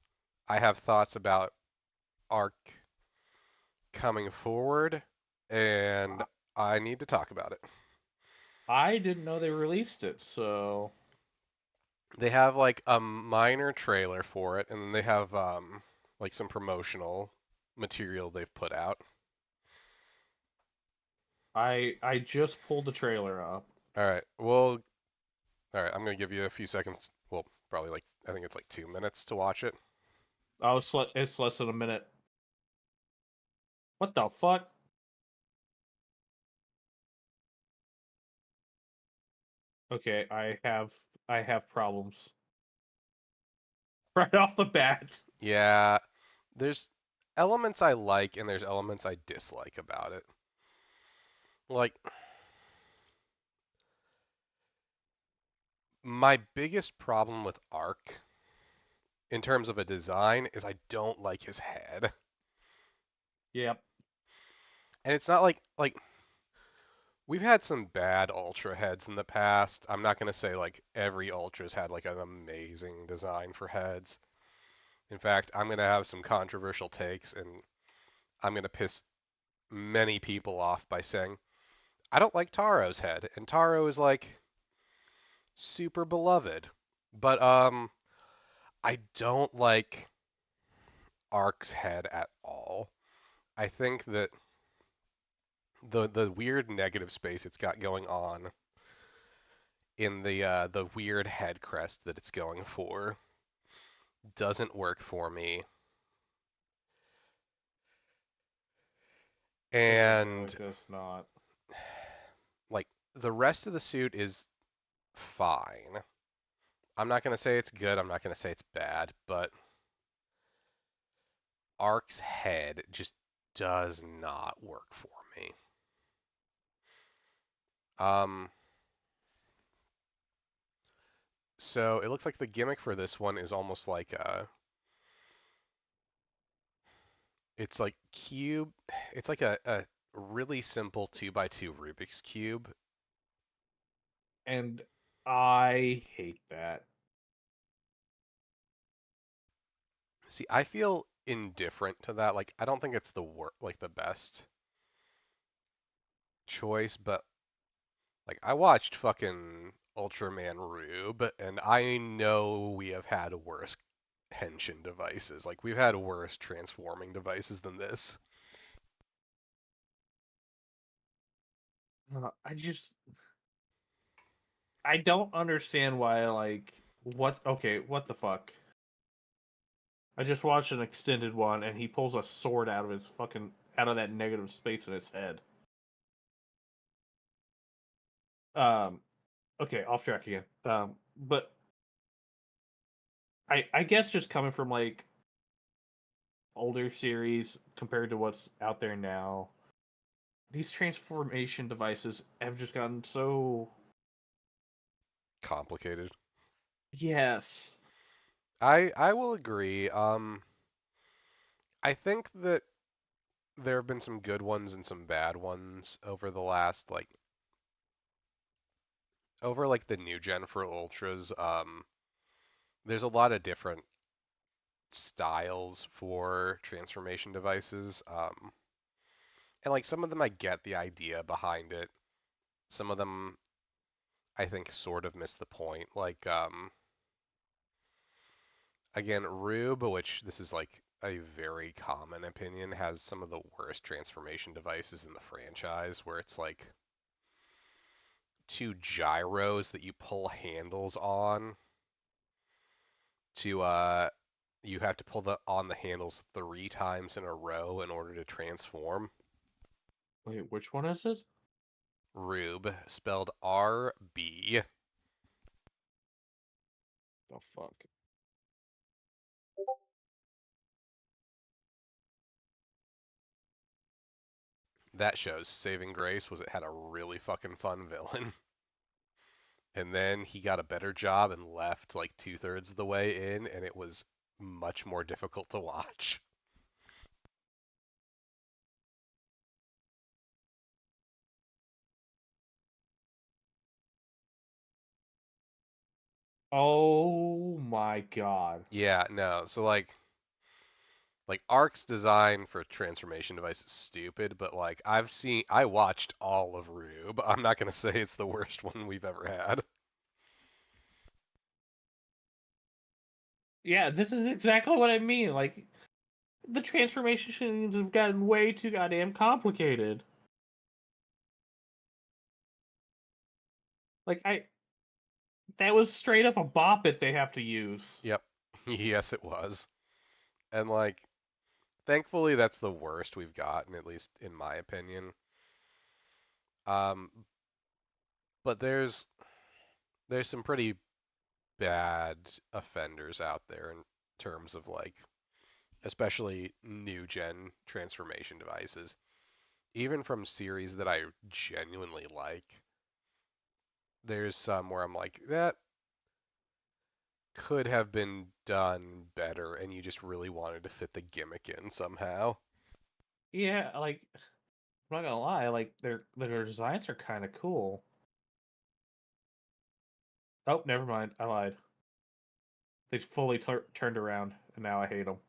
I have thoughts about Arc coming forward, and I need to talk about it. I didn't know they released it, so They have like a minor trailer for it, and then they have like some promotional material they've put out. I just pulled the trailer up. All right, well, all right, I'm gonna give you a few seconds. Well, probably like I think it's like 2 minutes to watch it. Oh, it's less than a minute. What the fuck? Okay, I have problems right off the bat. Yeah, there's elements I like and there's elements I dislike about it. Like my biggest problem with Arc in terms of a design is I don't like his head. Yep. And it's not like we've had some bad Ultra heads in the past. I'm not gonna say like every Ultra's had like an amazing design for heads. In fact, I'm gonna have some controversial takes and I'm gonna piss many people off by saying I don't like Taro's head, and Taro is like super beloved. But I don't like Ark's head at all. I think that the weird negative space it's got going on in the weird head crest that it's going for doesn't work for me. No, it And does not. like the rest of the suit is fine. I'm not gonna say it's good. I'm not gonna say it's bad, but Ark's head just does not work for me. Um, so it looks like the gimmick for this one is almost like it's like cube. It's like a really simple 2x2 Rubik's cube. And I hate that. See, I feel indifferent to that. Like I don't think it's like the best choice, but like I watched fucking Ultraman Rube, and I know we have had worse henshin devices. Like we've had worse transforming devices than this. I just I don't understand why what the fuck? I just watched an extended one, and he pulls a sword out of his fucking out of that negative space in his head. Um, okay, off track again. But I guess just coming from like older series compared to what's out there now, these transformation devices have just gotten so Complicated. yes. I will agree. I think that there have been some good ones and some bad ones over the last over the new gen for ultras. There's a lot of different styles for transformation devices. And like some of them I get the idea behind it. Some of them I think sort of miss the point. Again, Rube, which this is like a very common opinion, has some of the worst transformation devices in the franchise where it's like two gyros that you pull handles on to you have to pull the handles 3 times in a row in order to transform. Wait, which one is it? Rube, spelled RB. Oh fuck. That show's saving grace was it had a really fucking fun villain. And then he got a better job and left like 2/3 of the way in, and it was much more difficult to watch. Oh my god. Yeah, no. So like Ark's design for transformation device is stupid, but like I watched all of Rube. I'm not gonna say it's the worst one we've ever had. Yeah, this is exactly what I mean. Like the transformations have gotten way too goddamn complicated. Like I that was straight up a bop it they have to use. Yep. Yes, it was. And like thankfully that's the worst we've gotten, at least in my opinion. Um, but there's some pretty bad offenders out there in terms of like especially new gen transformation devices. Even from series that I genuinely like, there's some where I'm like, that could have been done better, and you just really wanted to fit the gimmick in somehow. Yeah, like I'm not gonna lie, like their designs are kind of cool. Oh, never mind, I lied. They fully turned around, and now I hate them.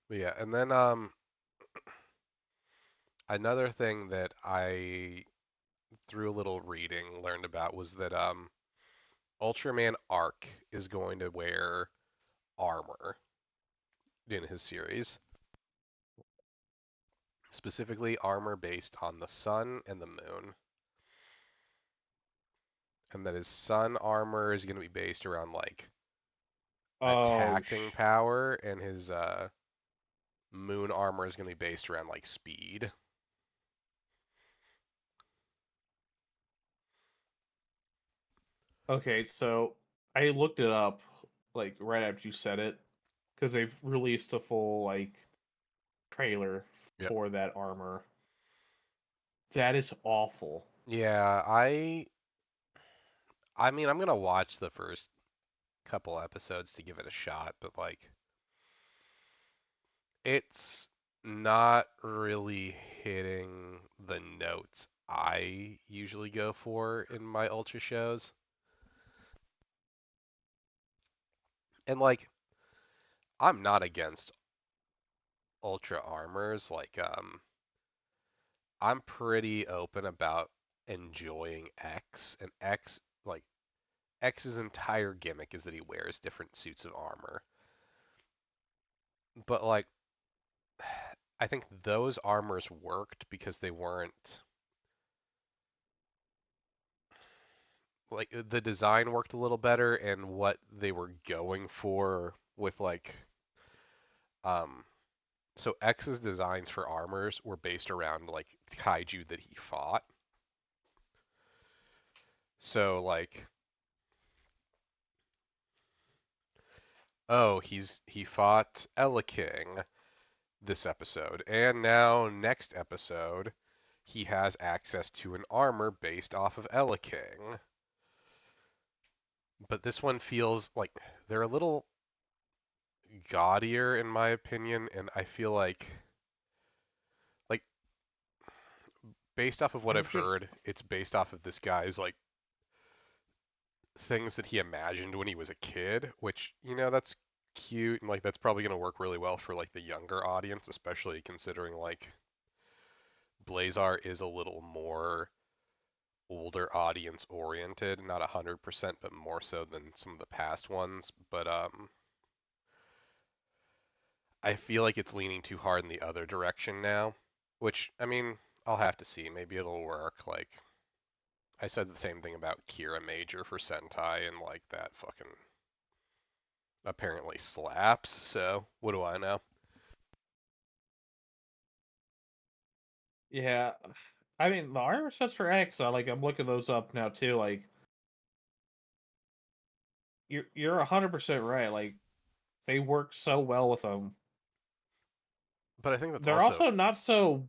But yeah, and then another thing that I through a little reading learned about was that Ultraman Arc is going to wear armor in his series, specifically armor based on the sun and the moon, and that his sun armor is going to be based around like Oh, attacking power, and his moon armor is going to be based around like speed. okay. So I looked it up like right after you said it because they've released a full like trailer Yep. for that armor. That is awful. Yeah, I mean I'm gonna watch the first couple episodes to give it a shot, but like it's not really hitting the notes I usually go for in my ultra shows. And like I'm not against ultra armors, I'm pretty open about enjoying X, and X's entire gimmick is that he wears different suits of armor. But like I think those armors worked because they weren't like the design worked a little better and what they were going for with like um so X's designs for armors were based around like kaiju that he fought. So like oh, he fought Ella King this episode and now next episode he has access to an armor based off of Ella King. But this one feels like they're a little gaudier in my opinion and I feel like based off of what I'm I've just heard, it's based off of this guy's like things that he imagined when he was a kid, which that's cute and like that's probably going to work really well for like the younger audience, especially considering like Blazar is a little more older audience oriented, not 100%, but more so than some of the past ones. But I feel like it's leaning too hard in the other direction now, which I mean, I'll have to see. Maybe it'll work. Like I said the same thing about Kira Major for Sentai, and like that fucking apparently slaps. So what do I know? yeah. I mean, the armor sets for X, like I'm looking those up now too. Like you're 100% right. Like they work so well with them. But I think that's They're also also not so.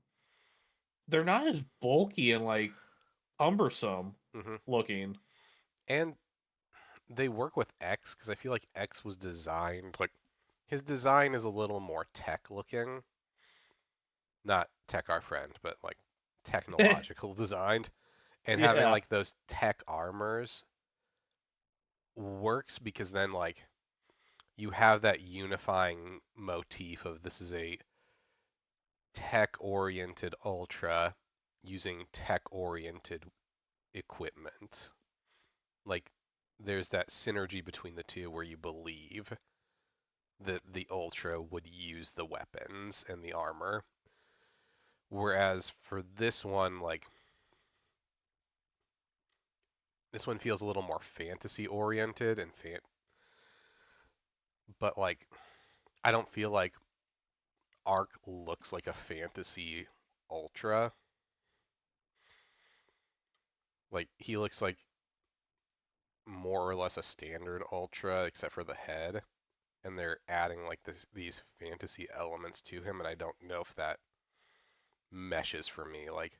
They're not as bulky and like cumbersome hmm looking. and they work with X because I feel like X was designed like his design is a little more tech looking, not tech our friend, but like technological designed, and having Yeah. like those tech armors works because then like you have that unifying motif of this is a tech oriented ultra using tech oriented equipment. Like there's that synergy between the two where you believe that the ultra would use the weapons and the armor. Whereas for this one, like this one feels a little more fantasy oriented and but like I don't feel like Arc looks like a fantasy ultra. Like he looks like more or less a standard ultra except for the head, and they're adding like these fantasy elements to him, and I don't know if that meshes for me. Like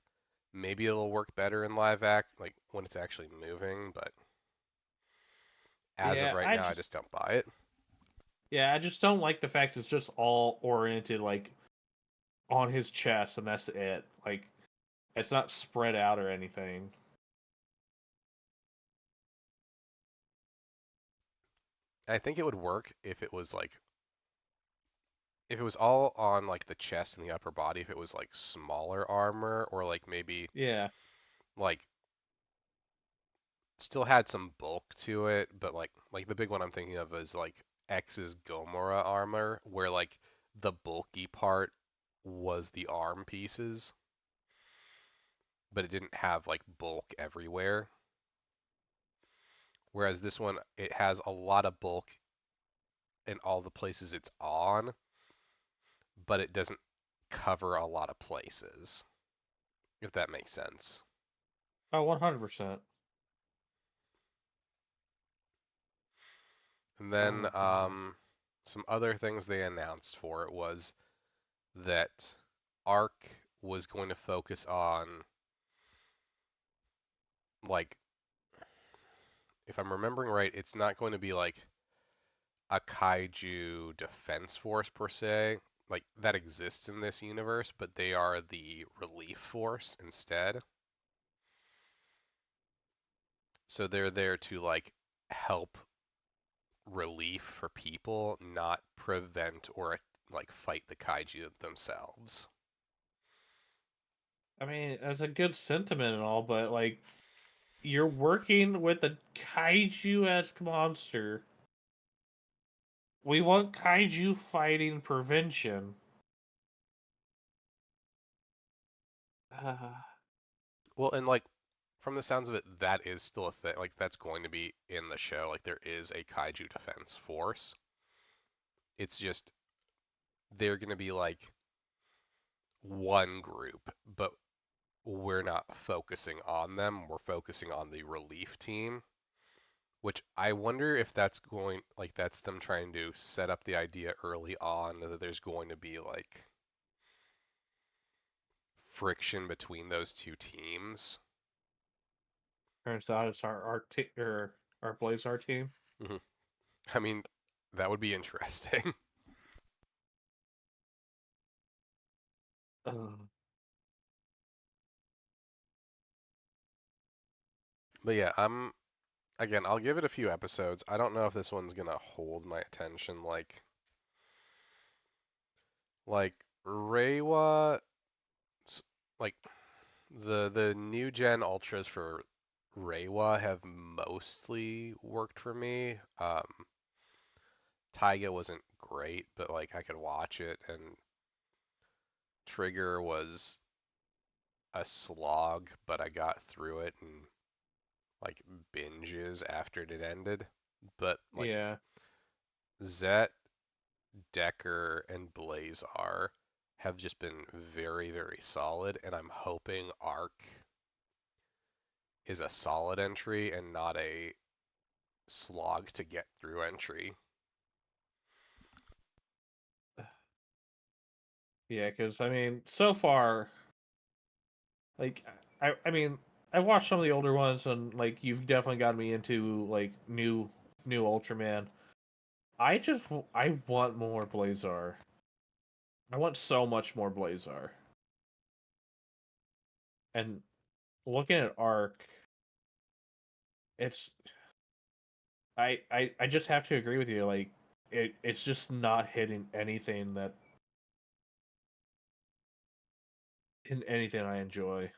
maybe it'll work better in live act, like when it's actually moving, but as of Yeah, right now, I just don't buy it. I just don't like the fact it's just all oriented like on his chest and that's it. Like it's not spread out or anything. I think it would work if it was all on like the chest and the upper body, if it was like smaller armor or like maybe Yeah. like still had some bulk to it, but like the big one I'm thinking of is like X's Gomorrah armor, where like the bulky part was the arm pieces, but it didn't have like bulk everywhere. Whereas this one, it has a lot of bulk in all the places it's on, but it doesn't cover a lot of places, if that makes sense. Oh, 100%. And then Oh god. some other things they announced for it was that Arc was going to focus on like if I'm remembering right, it's not going to be like a kaiju defense force per se, like that exists in this universe, but they are the relief force instead. So they're there to like help relief for people, not prevent or like fight the kaiju themselves. I mean, that's a good sentiment and all, but like you're working with a kaiju-esque monster. We want kaiju fighting prevention. Uh, Well, and like from the sounds of it, that is still a thing. Like that's going to be in the show. Like there is a kaiju defense force. It's just they're going to be like one group, but we're not focusing on them. We're focusing on the relief team, which I wonder if that's going like that's them trying to set up the idea early on that there's going to be like friction between those two teams. Turns out it's our Blazar team. Mhm. I mean, that would be interesting. Uh, But yeah, again, I'll give it a few episodes. I don't know if this one's gonna hold my attention like Reiwa, like the new gen ultras for Reiwa have mostly worked for me. Taiga wasn't great, but like I could watch it, and Trigger was a slog, but I got through it and like binges after it ended. But like yeah. Zet, Decker, and Blazar have just been very, very solid, and I'm hoping Arc is a solid entry and not a slog to get through entry. Yeah, because I mean, so far, like, I mean, I watched some of the older ones, and like, you've definitely got me into like new Ultraman. I want more Blazar. I want so much more Blazar. And looking at Arc, it's I just have to agree with you. Like, it's just not hitting anything that in anything I enjoy.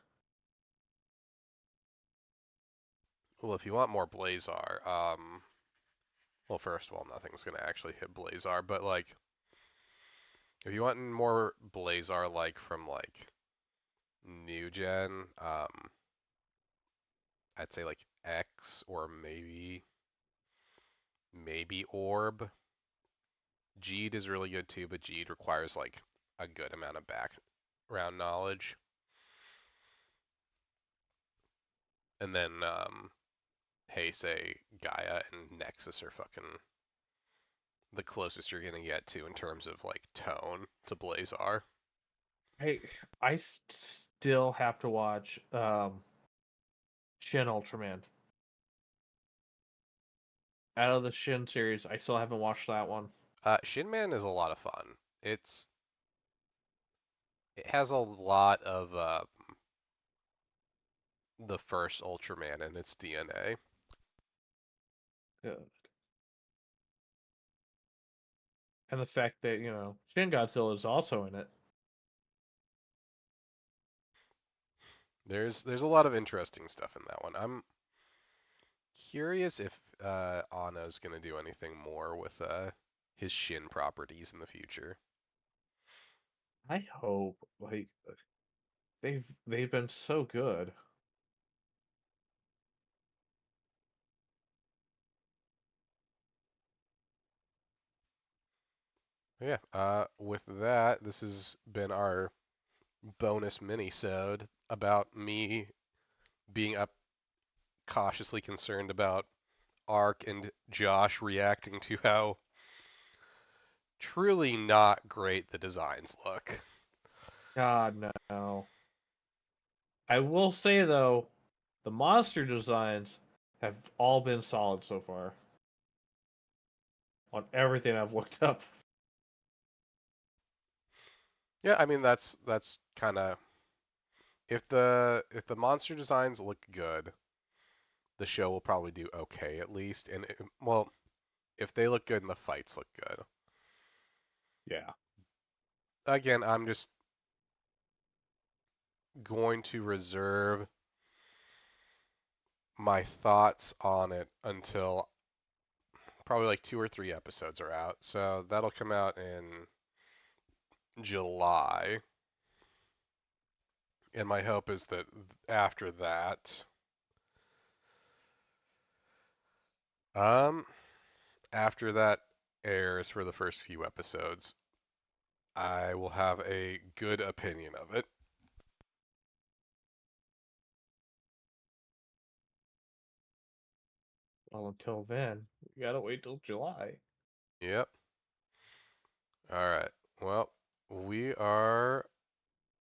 Well, if you want more Blazar, well, first of all, nothing's gonna actually hit Blazar, but like, if you want more Blazar, like from like new gen, I'd say like X or maybe Orb. Jeed is really good too, but Jeed requires like a good amount of background knowledge. And then Heisei, Gaia, and Nexus are fucking the closest you're gonna get to in terms of like tone to Blazar. I still have to watch Shin Ultraman. Out of the Shin series, I still haven't watched that one. Shinman is a lot of fun. It has a lot of the first Ultraman in its DNA. Good. And the fact that, Shin Godzilla is also in it. There's a lot of interesting stuff in that one. I'm curious if Anno's gonna do anything more with his Shin properties in the future. I hope like they've been so good. Yeah. With that, this has been our bonus mini-sode about me being up cautiously concerned about Ark and Josh reacting to how truly not great the designs look. God no. I will say though, the monster designs have all been solid so far on everything I've looked up. Yeah, I mean that's kind of if the monster designs look good, the show will probably do okay at least. And well, if they look good and the fights look good. Yeah. Again, I'm just going to reserve my thoughts on it until probably like 2 or 3 episodes are out. So that'll come out in July. And my hope is that after that, Um, After that airs for the first few episodes, I will have a good opinion of it. Well, until then, we gotta wait till July. Yep. All right. Well, we are